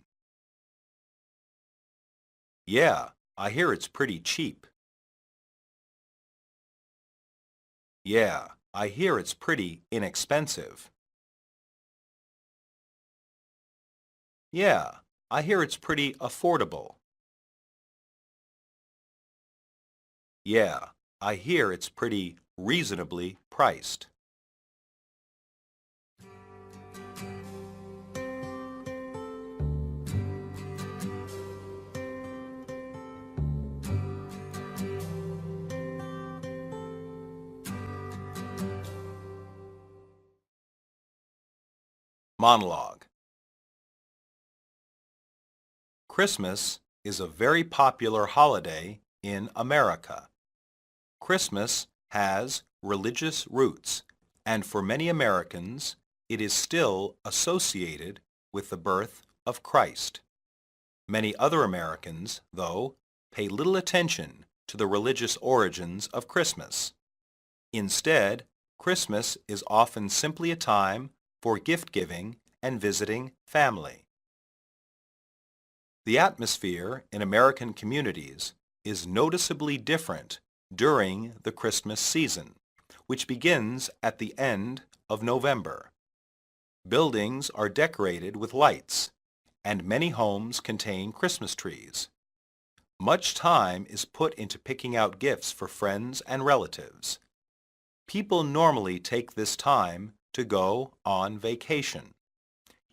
Yeah, I hear it's pretty cheap. Yeah, I hear it's pretty inexpensive. Yeah, I hear it's pretty affordable. Yeah, I hear it's pretty reasonably priced. Monologue. Christmas is a very popular holiday in America. Christmas has religious roots, and for many Americans, it is still associated with the birth of Christ. Many other Americans, though, pay little attention to the religious origins of Christmas. Instead, Christmas is often simply a time for gift-giving and visiting family. The atmosphere in American communities is noticeably different during the Christmas season, which begins at the end of November. Buildings are decorated with lights, and many homes contain Christmas trees. Much time is put into picking out gifts for friends and relatives. People normally take this time to go on vacation.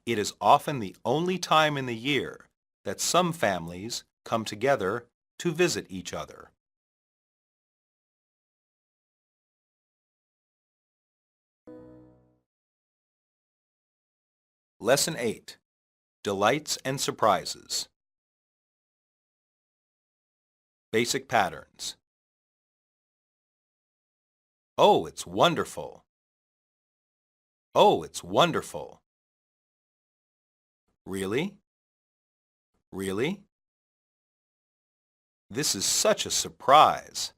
It is often the only time in the year that some families come together to visit each other. Lesson 8. Delights and Surprises. Basic Patterns. Oh, it's wonderful. Oh, it's wonderful. Really? Really? This is such a surprise.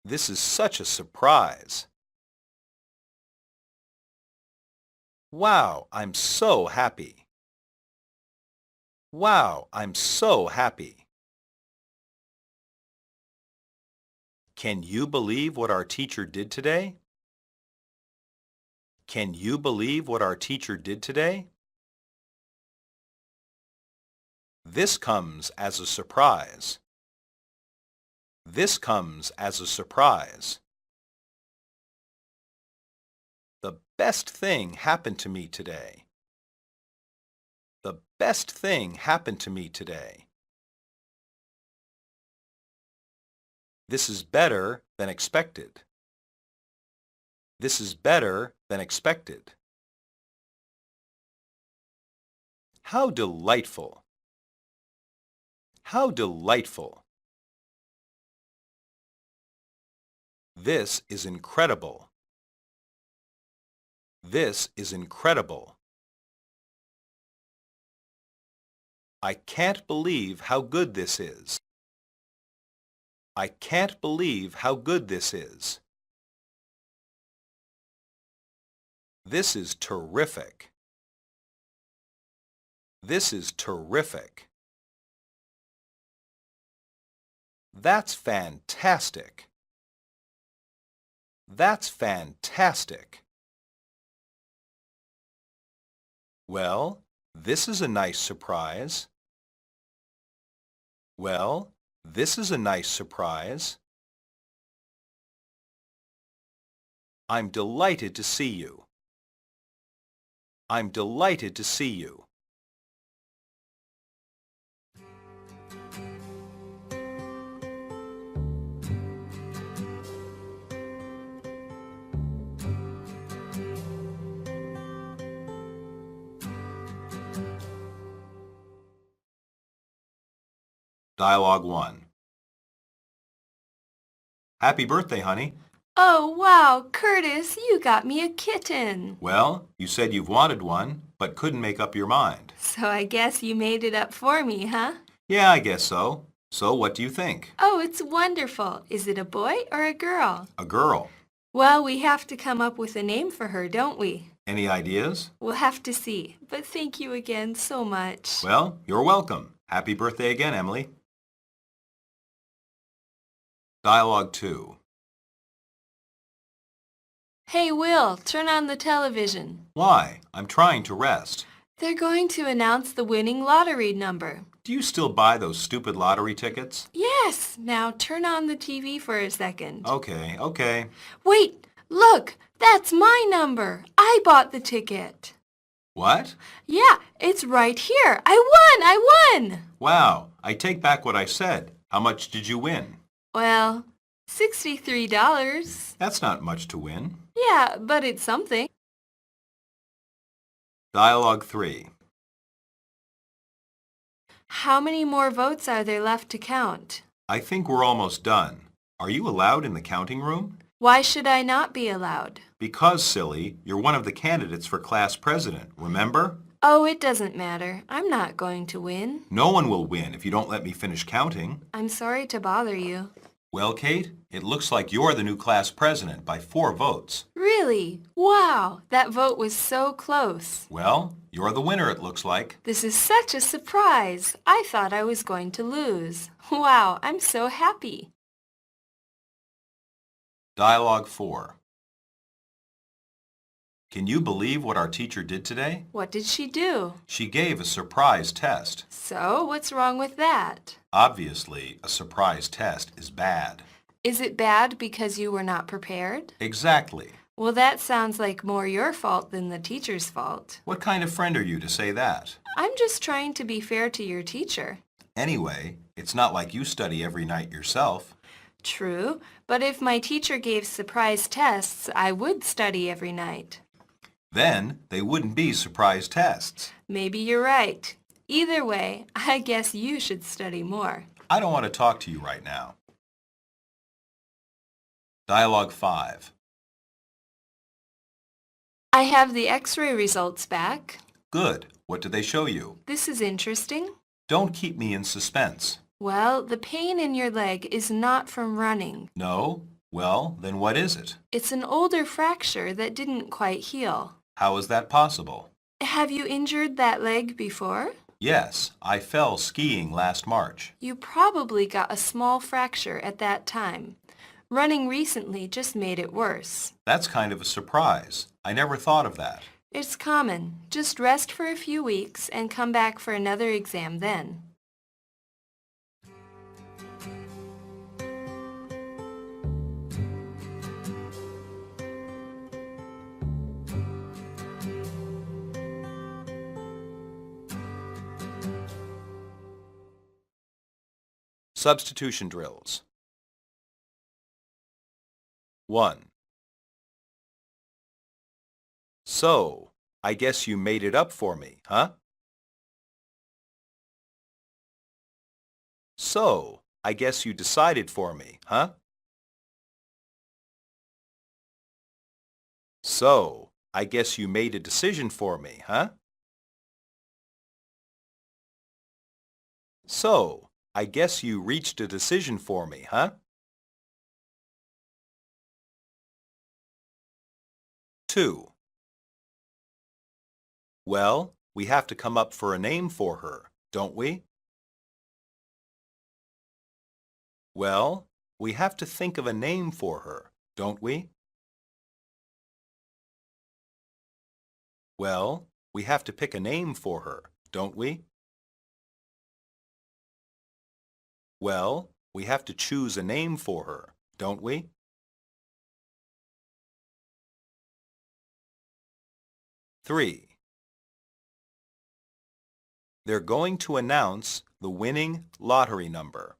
This is such a surprise. Wow, I'm so happy. Wow, I'm so happy. Can you believe what our teacher did today? Can you believe what our teacher did today? This comes as a surprise. This comes as a surprise. The best thing happened to me today. The best thing happened to me today. This is better than expected. This is better than expected. How delightful! How delightful! This is incredible. This is incredible. I can't believe how good this is. I can't believe how good this is. This is terrific. This is terrific. That's fantastic. That's fantastic. Well, this is a nice surprise. Well, this is a nice surprise. I'm delighted to see you. I'm delighted to see you. Dialogue 1. Happy birthday, honey. Oh, wow, Curtis, you got me a kitten. Well, you said you've wanted one, but couldn't make up your mind. So I guess you made it up for me, huh? Yeah, I guess so. So what do you think? Oh, it's wonderful. Is it a boy or a girl? A girl. Well, we have to come up with a name for her, don't we? Any ideas? We'll have to see. But thank you again so much. Well, you're welcome. Happy birthday again, Emily. Dialogue 2. Hey, Will, turn on the television. Why? I'm trying to rest. They're going to announce the winning lottery number. Do you still buy those stupid lottery tickets? Yes, now turn on the TV for a second. Okay. Wait, look, that's my number. I bought the ticket. What? Yeah, it's right here. I won! Wow, I take back what I said. How much did you win? Well, $63. That's not much to win. Yeah, but it's something. Dialogue 3. How many more votes are there left to count? I think we're almost done. Are you allowed in the counting room? Why should I not be allowed? Because, silly, you're one of the candidates for class president, remember? Oh, it doesn't matter. I'm not going to win. No one will win if you don't let me finish counting. I'm sorry to bother you. Well, Kate, it looks like you're the new class president by 4 votes. Really? Wow, that vote was so close. Well, you're the winner, it looks like. This is such a surprise. I thought I was going to lose. Wow, I'm so happy. Dialogue 4. Can you believe what our teacher did today? What did she do? She gave a surprise test. So, what's wrong with that? Obviously, a surprise test is bad. Is it bad because you were not prepared? Exactly. Well, that sounds like more your fault than the teacher's fault. What kind of friend are you to say that? I'm just trying to be fair to your teacher. Anyway, it's not like you study every night yourself. True, but if my teacher gave surprise tests, I would study every night. Then they wouldn't be surprise tests. Maybe you're right. Either way, I guess you should study more. I don't want to talk to you right now. Dialogue 5. I have the x-ray results back. Good. What did they show you? This is interesting. Don't keep me in suspense. Well, the pain in your leg is not from running. No? Well, then what is it? It's an older fracture that didn't quite heal. How is that possible? Have you injured that leg before? Yes, I fell skiing last March. You probably got a small fracture at that time. Running recently just made it worse. That's kind of a surprise. I never thought of that. It's common. Just rest for a few weeks and come back for another exam then. Substitution drills. 1. So, I guess you made it up for me, huh? So, I guess you decided for me, huh? So, I guess you made a decision for me, huh? So, I guess you reached a decision for me, huh? 2. Well, we have to come up for a name for her, don't we? Well, we have to think of a name for her, don't we? Well, we have to pick a name for her, don't we? Well, we have to choose a name for her, don't we? 3. They're going to announce the winning lottery number.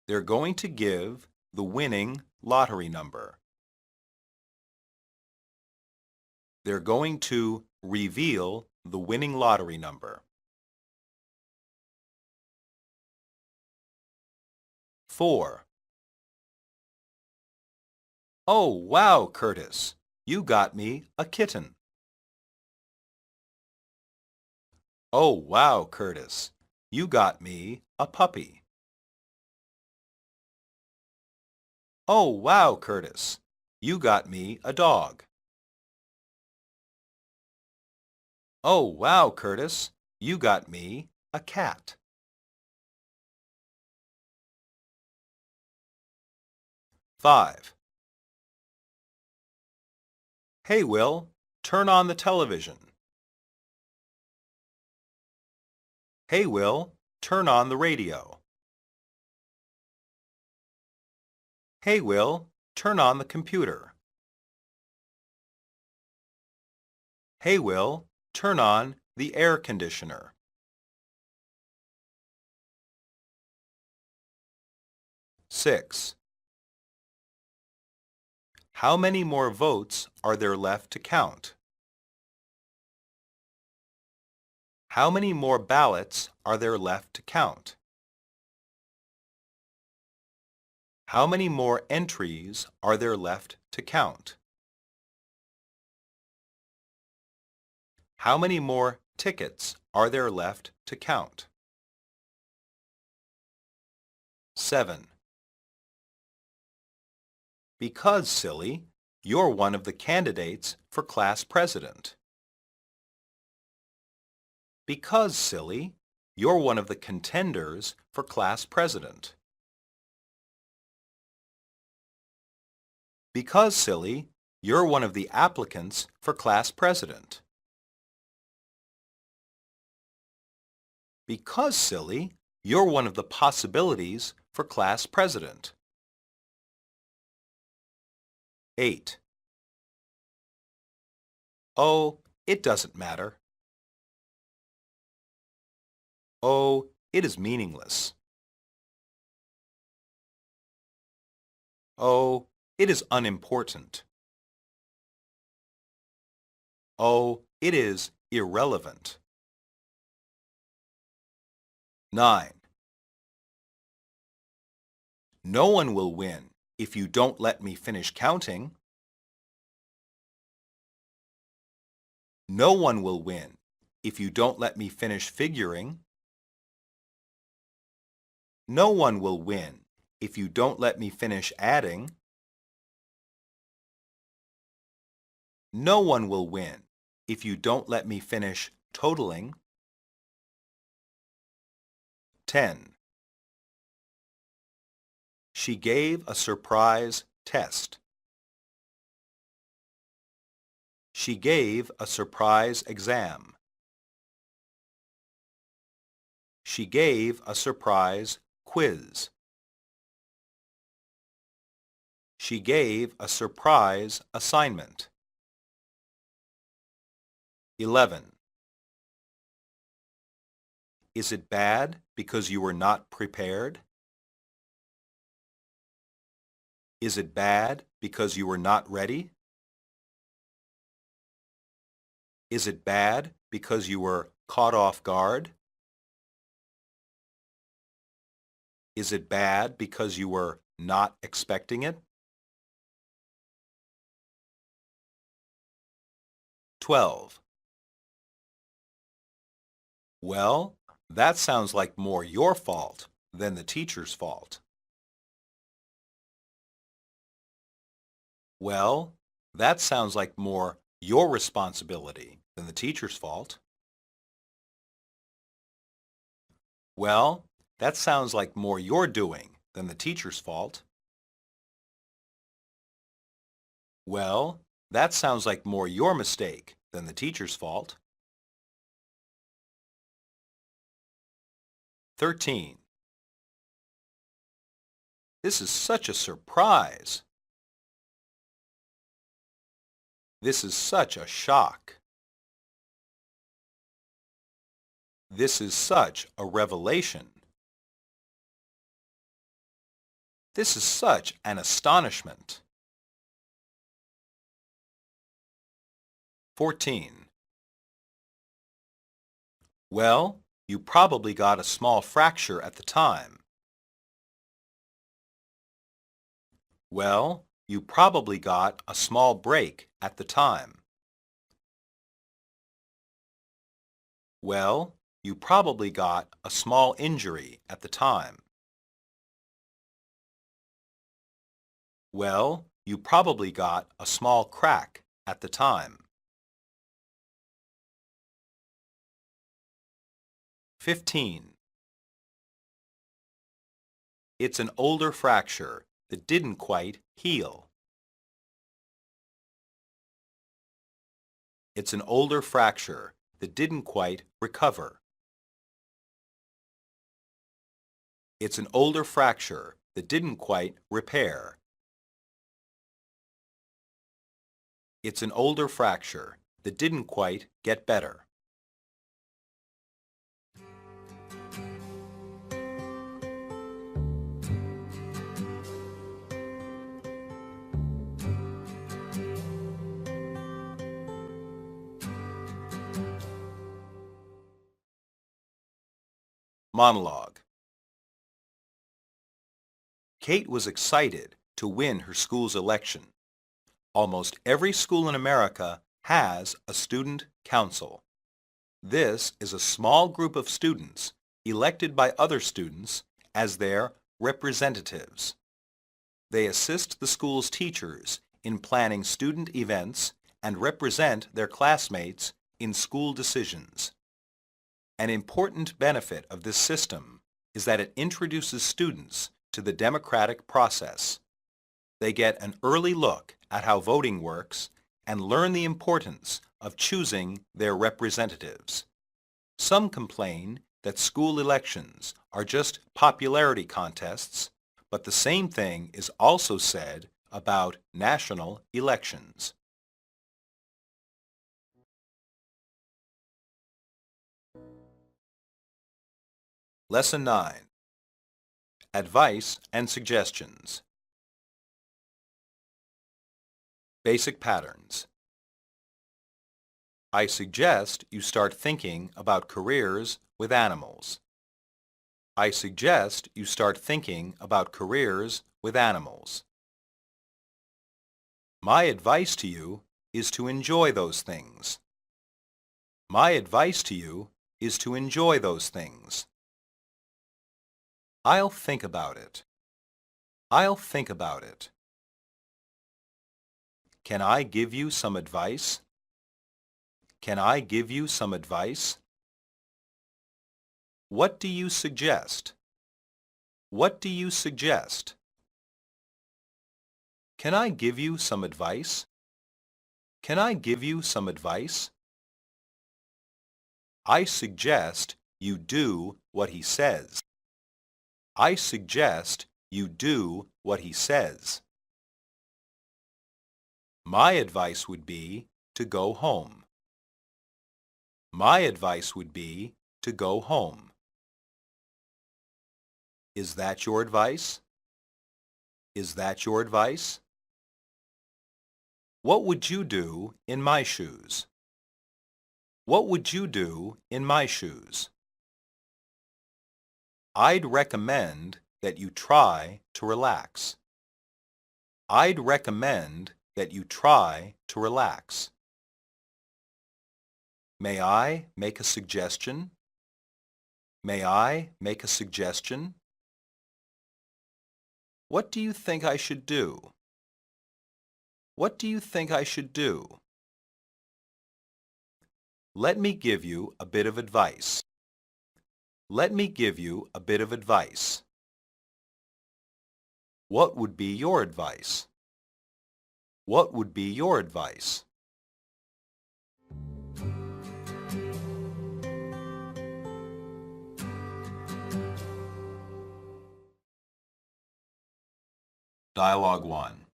They're going to give the winning lottery number. They're going to reveal the winning lottery number. 4. Oh, wow, Curtis. You got me a kitten. Oh, wow, Curtis. You got me a puppy. Oh, wow, Curtis. You got me a dog. Oh, wow, Curtis. You got me a cat. 5. Hey, Will, turn on the television. Hey, Will, turn on the radio. Hey, Will, turn on the computer. Hey, Will, turn on the air conditioner. 6. How many more votes are there left to count? How many more ballots are there left to count? How many more entries are there left to count? How many more tickets are there left to count? 7. Because, silly, you're one of the candidates for class president. Because, silly, you're one of the contenders for class president. Because, silly, you're one of the applicants for class president. Because, silly, you're one of the possibilities for class president. 8. Oh, it doesn't matter. Oh, it is meaningless. Oh, it is unimportant. Oh, it is irrelevant. 9. No one will win if you don't let me finish counting. No one will win if you don't let me finish figuring. No one will win if you don't let me finish adding. No one will win if you don't let me finish totaling. 10. She gave a surprise test. She gave a surprise exam. She gave a surprise quiz. She gave a surprise assignment. 11. Is it bad because you were not prepared? Is it bad because you were not ready? Is it bad because you were caught off guard? Is it bad because you were not expecting it? 12. Well, that sounds like more your fault than the teacher's fault. Well, that sounds like more your responsibility than the teacher's fault. Well, that sounds like more your doing than the teacher's fault. Well, that sounds like more your mistake than the teacher's fault. 13. This is such a surprise. This is such a shock. This is such a revelation. This is such an astonishment. 14. Well, you probably got a small fracture at the time. Well, you probably got a small break at the time. Well, you probably got a small injury at the time. Well, you probably got a small crack at the time. 15. It's an older fracture that didn't quite heal. It's an older fracture that didn't quite recover. It's an older fracture that didn't quite repair. It's an older fracture that didn't quite get better. Monologue. Kate was excited to win her school's election. Almost every school in America has a student council. This is a small group of students elected by other students as their representatives. They assist the school's teachers in planning student events and represent their classmates in school decisions. An important benefit of this system is that it introduces students to the democratic process. They get an early look at how voting works and learn the importance of choosing their representatives. Some complain that school elections are just popularity contests, but the same thing is also said about national elections. Lesson 9. Advice and Suggestions. Basic patterns. I suggest you start thinking about careers with animals. I suggest you start thinking about careers with animals. My advice to you is to enjoy those things. My advice to you is to enjoy those things. I'll think about it. I'll think about it. Can I give you some advice? Can I give you some advice? What do you suggest? What do you suggest? Can I give you some advice? Can I give you some advice? I suggest you do what he says. I suggest you do what he says. My advice would be to go home. My advice would be to go home. Is that your advice? Is that your advice? What would you do in my shoes? What would you do in my shoes? I'd recommend that you try to relax. I'd recommend that you try to relax. May I make a suggestion? May I make a suggestion? What do you think I should do? What do you think I should do? Let me give you a bit of advice. Let me give you a bit of advice. What would be your advice? What would be your advice? Dialogue 1.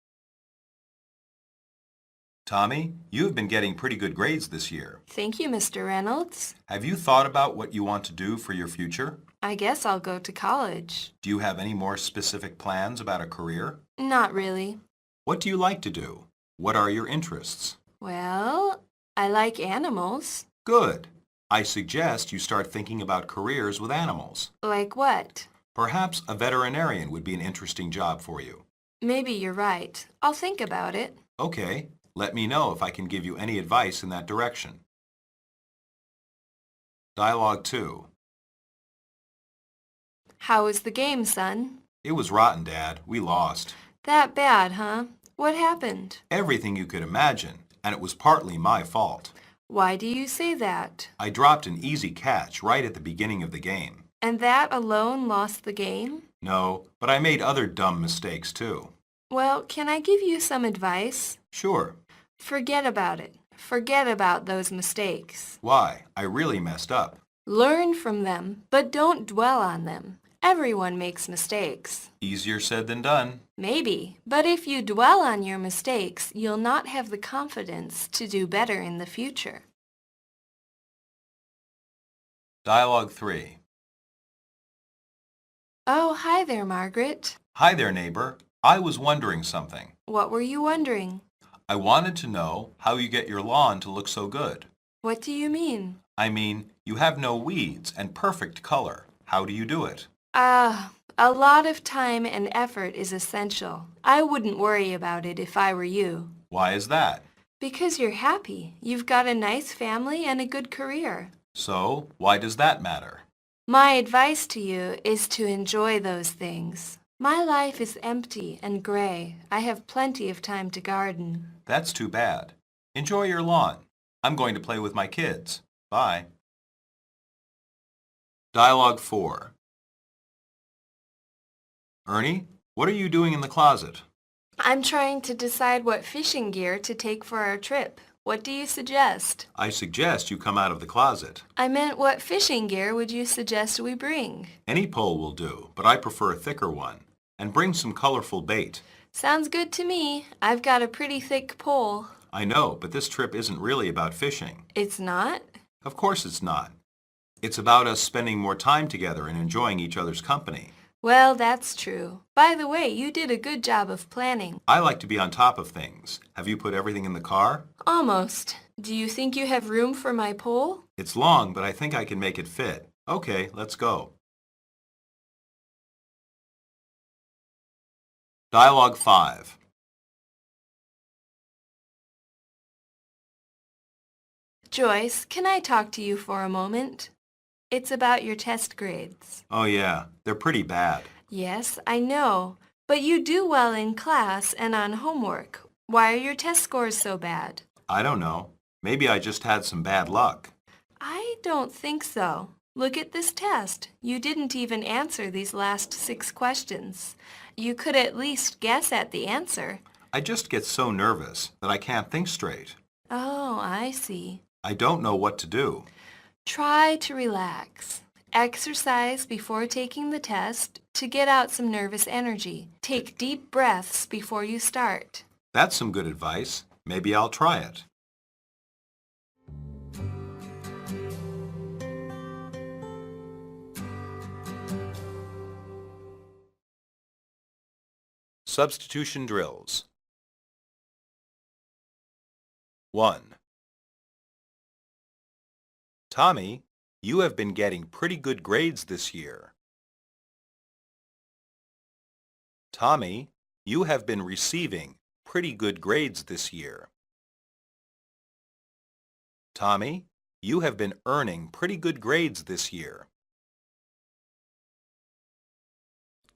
Tommy, you have been getting pretty good grades this year. Thank you, Mr. Reynolds. Have you thought about what you want to do for your future? I guess I'll go to college. Do you have any more specific plans about a career? Not really. What do you like to do? What are your interests? Well, I like animals. Good. I suggest you start thinking about careers with animals. Like what? Perhaps a veterinarian would be an interesting job for you. Maybe you're right. I'll think about it. Okay, let me know if I can give you any advice in that direction. Dialogue 2. How was the game, son? It was rotten, Dad. We lost. That bad, huh? What happened? Everything you could imagine, and it was partly my fault. Why do you say that? I dropped an easy catch right at the beginning of the game. And that alone lost the game? No, but I made other dumb mistakes too. Well, can I give you some advice? Sure. Forget about it. Forget about those mistakes. Why? I really messed up. Learn from them, but don't dwell on them. Everyone makes mistakes. Easier said than done. Maybe, but if you dwell on your mistakes, you'll not have the confidence to do better in the future. Dialogue 3. Oh, hi there, Margaret. Hi there, neighbor. I was wondering something. What were you wondering? I wanted to know how you get your lawn to look so good. What do you mean? I mean, you have no weeds and perfect color. How do you do it? A lot of time and effort is essential. I wouldn't worry about it if I were you. Why is that? Because you're happy. You've got a nice family and a good career. So, why does that matter? My advice to you is to enjoy those things. My life is empty and gray. I have plenty of time to garden. That's too bad. Enjoy your lawn. I'm going to play with my kids. Bye. Dialogue 4. Ernie, what are you doing in the closet? I'm trying to decide what fishing gear to take for our trip. What do you suggest? I suggest you come out of the closet. I meant what fishing gear would you suggest we bring? Any pole will do, but I prefer a thicker one. And bring some colorful bait. Sounds good to me. I've got a pretty thick pole. I know, but this trip isn't really about fishing. It's not? Of course it's not. It's about us spending more time together and enjoying each other's company. Well, that's true. By the way, you did a good job of planning. I like to be on top of things. Have you put everything in the car? Almost. Do you think you have room for my pole? It's long, but I think I can make it fit. Okay, let's go. Dialogue 5. Joyce, can I talk to you for a moment? It's about your test grades. Oh yeah, they're pretty bad. Yes, I know. But you do well in class and on homework. Why are your test scores so bad? I don't know. Maybe I just had some bad luck. I don't think so. Look at this test. You didn't even answer these last 6 questions. You could at least guess at the answer. I just get so nervous that I can't think straight. Oh, I see. I don't know what to do. Try to relax. Exercise before taking the test to get out some nervous energy. Take deep breaths before you start. That's some good advice. Maybe I'll try it. Substitution drills. 1. Tommy, you have been getting pretty good grades this year. Tommy, you have been receiving pretty good grades this year. Tommy, you have been earning pretty good grades this year.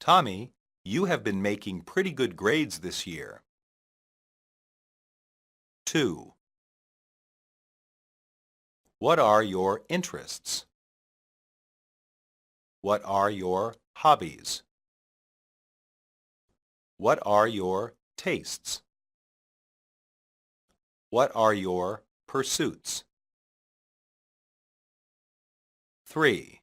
Tommy, you have been making pretty good grades this year. 2. What are your interests? What are your hobbies? What are your tastes? What are your pursuits? 3.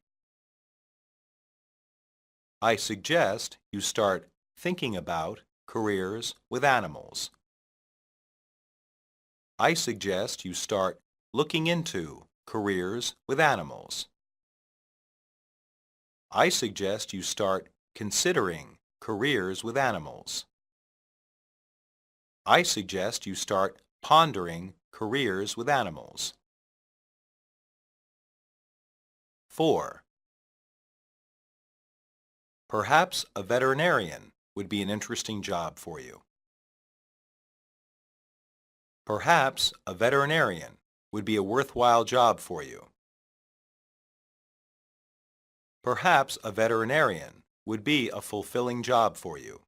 I suggest you start thinking about careers with animals. I suggest you start looking into careers with animals. I suggest you start considering careers with animals. I suggest you start pondering careers with animals. 4. Perhaps a veterinarian would be an interesting job for you. Perhaps a veterinarian would be a worthwhile job for you. Perhaps a veterinarian would be a fulfilling job for you.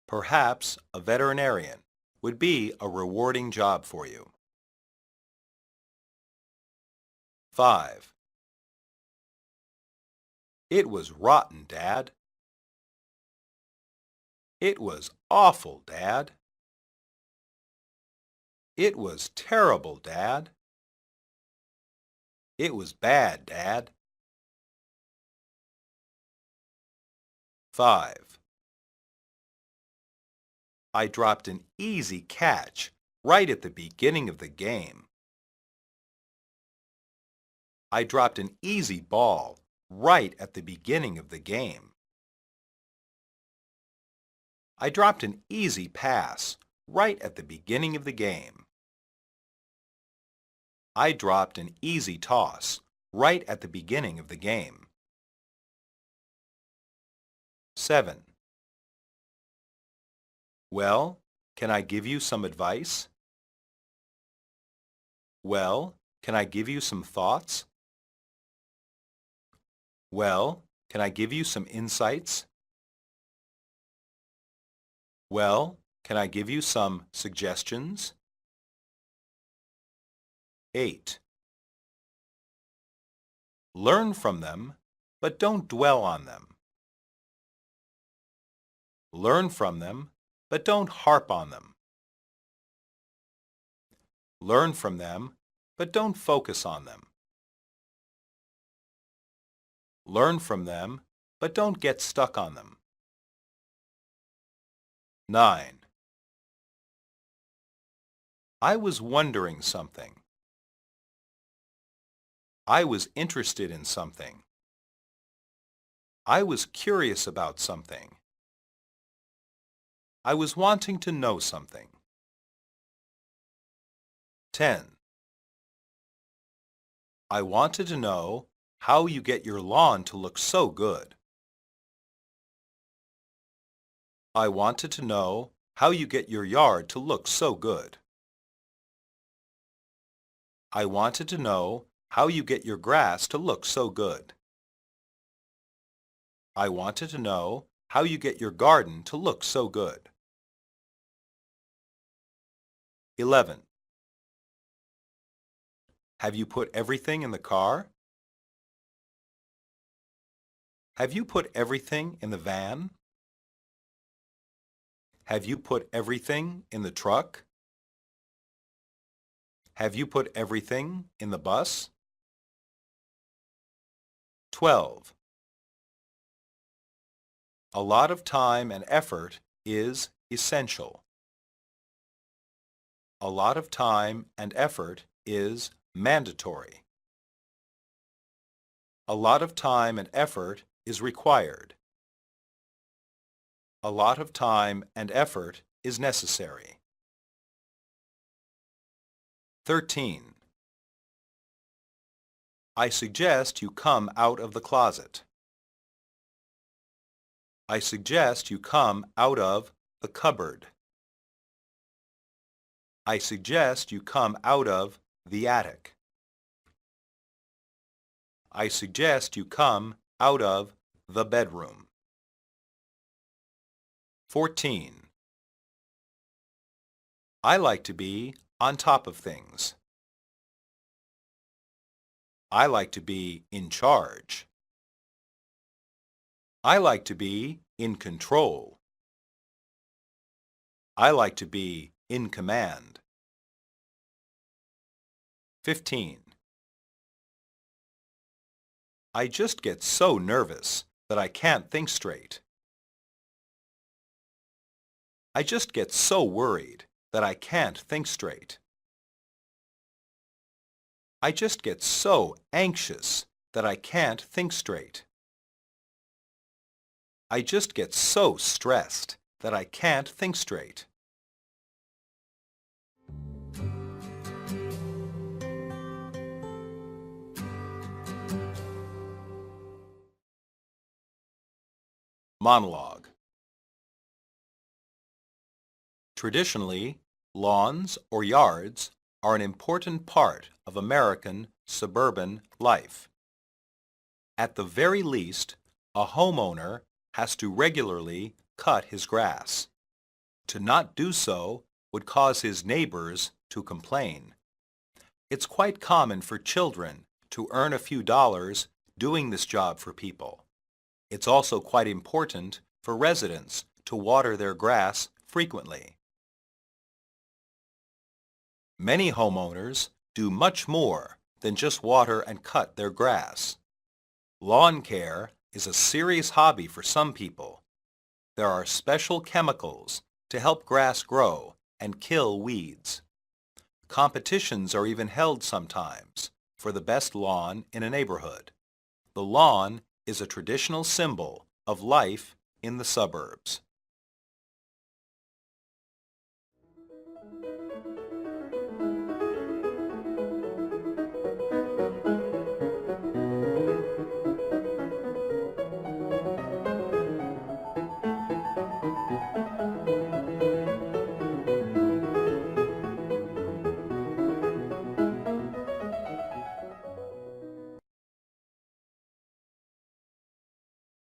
Perhaps a veterinarian would be a rewarding job for you. 5. It was rotten, Dad. It was awful, Dad. It was terrible, Dad. It was bad, Dad. 5. I dropped an easy catch right at the beginning of the game. I dropped an easy ball right at the beginning of the game. I dropped an easy pass right at the beginning of the game. I dropped an easy toss right at the beginning of the game. 7. Well, can I give you some advice? Well, can I give you some thoughts? Well, can I give you some insights? Well, can I give you some suggestions? 8. Learn from them, but don't dwell on them. Learn from them, but don't harp on them. Learn from them, but don't focus on them. Learn from them, but don't get stuck on them. 9. I was wondering something. I was interested in something. I was curious about something. I was wanting to know something. 10. I wanted to know how you get your lawn to look so good. I wanted to know how you get your yard to look so good. I wanted to know how you get your grass to look so good. I wanted to know how you get your garden to look so good. 11. Have you put everything in the car? Have you put everything in the van? Have you put everything in the truck? Have you put everything in the bus? 12. A lot of time and effort is essential. A lot of time and effort is mandatory. A lot of time and effort is required. A lot of time and effort is necessary. 13. I suggest you come out of the closet. I suggest you come out of the cupboard. I suggest you come out of the attic. I suggest you come out of the bedroom. 14. I like to be on top of things. I like to be in charge. I like to be in control. I like to be in command. 15. I just get so nervous that I can't think straight. I just get so worried that I can't think straight. I just get so anxious that I can't think straight. I just get so stressed that I can't think straight. Monologue. Traditionally, lawns or yards are an important part of American suburban life. At the very least, a homeowner has to regularly cut his grass. To not do so would cause his neighbors to complain. It's quite common for children to earn a few dollars doing this job for people. It's also quite important for residents to water their grass frequently. Many homeowners do much more than just water and cut their grass. Lawn care is a serious hobby for some people. There are special chemicals to help grass grow and kill weeds. Competitions are even held sometimes for the best lawn in a neighborhood. The lawn is a traditional symbol of life in the suburbs.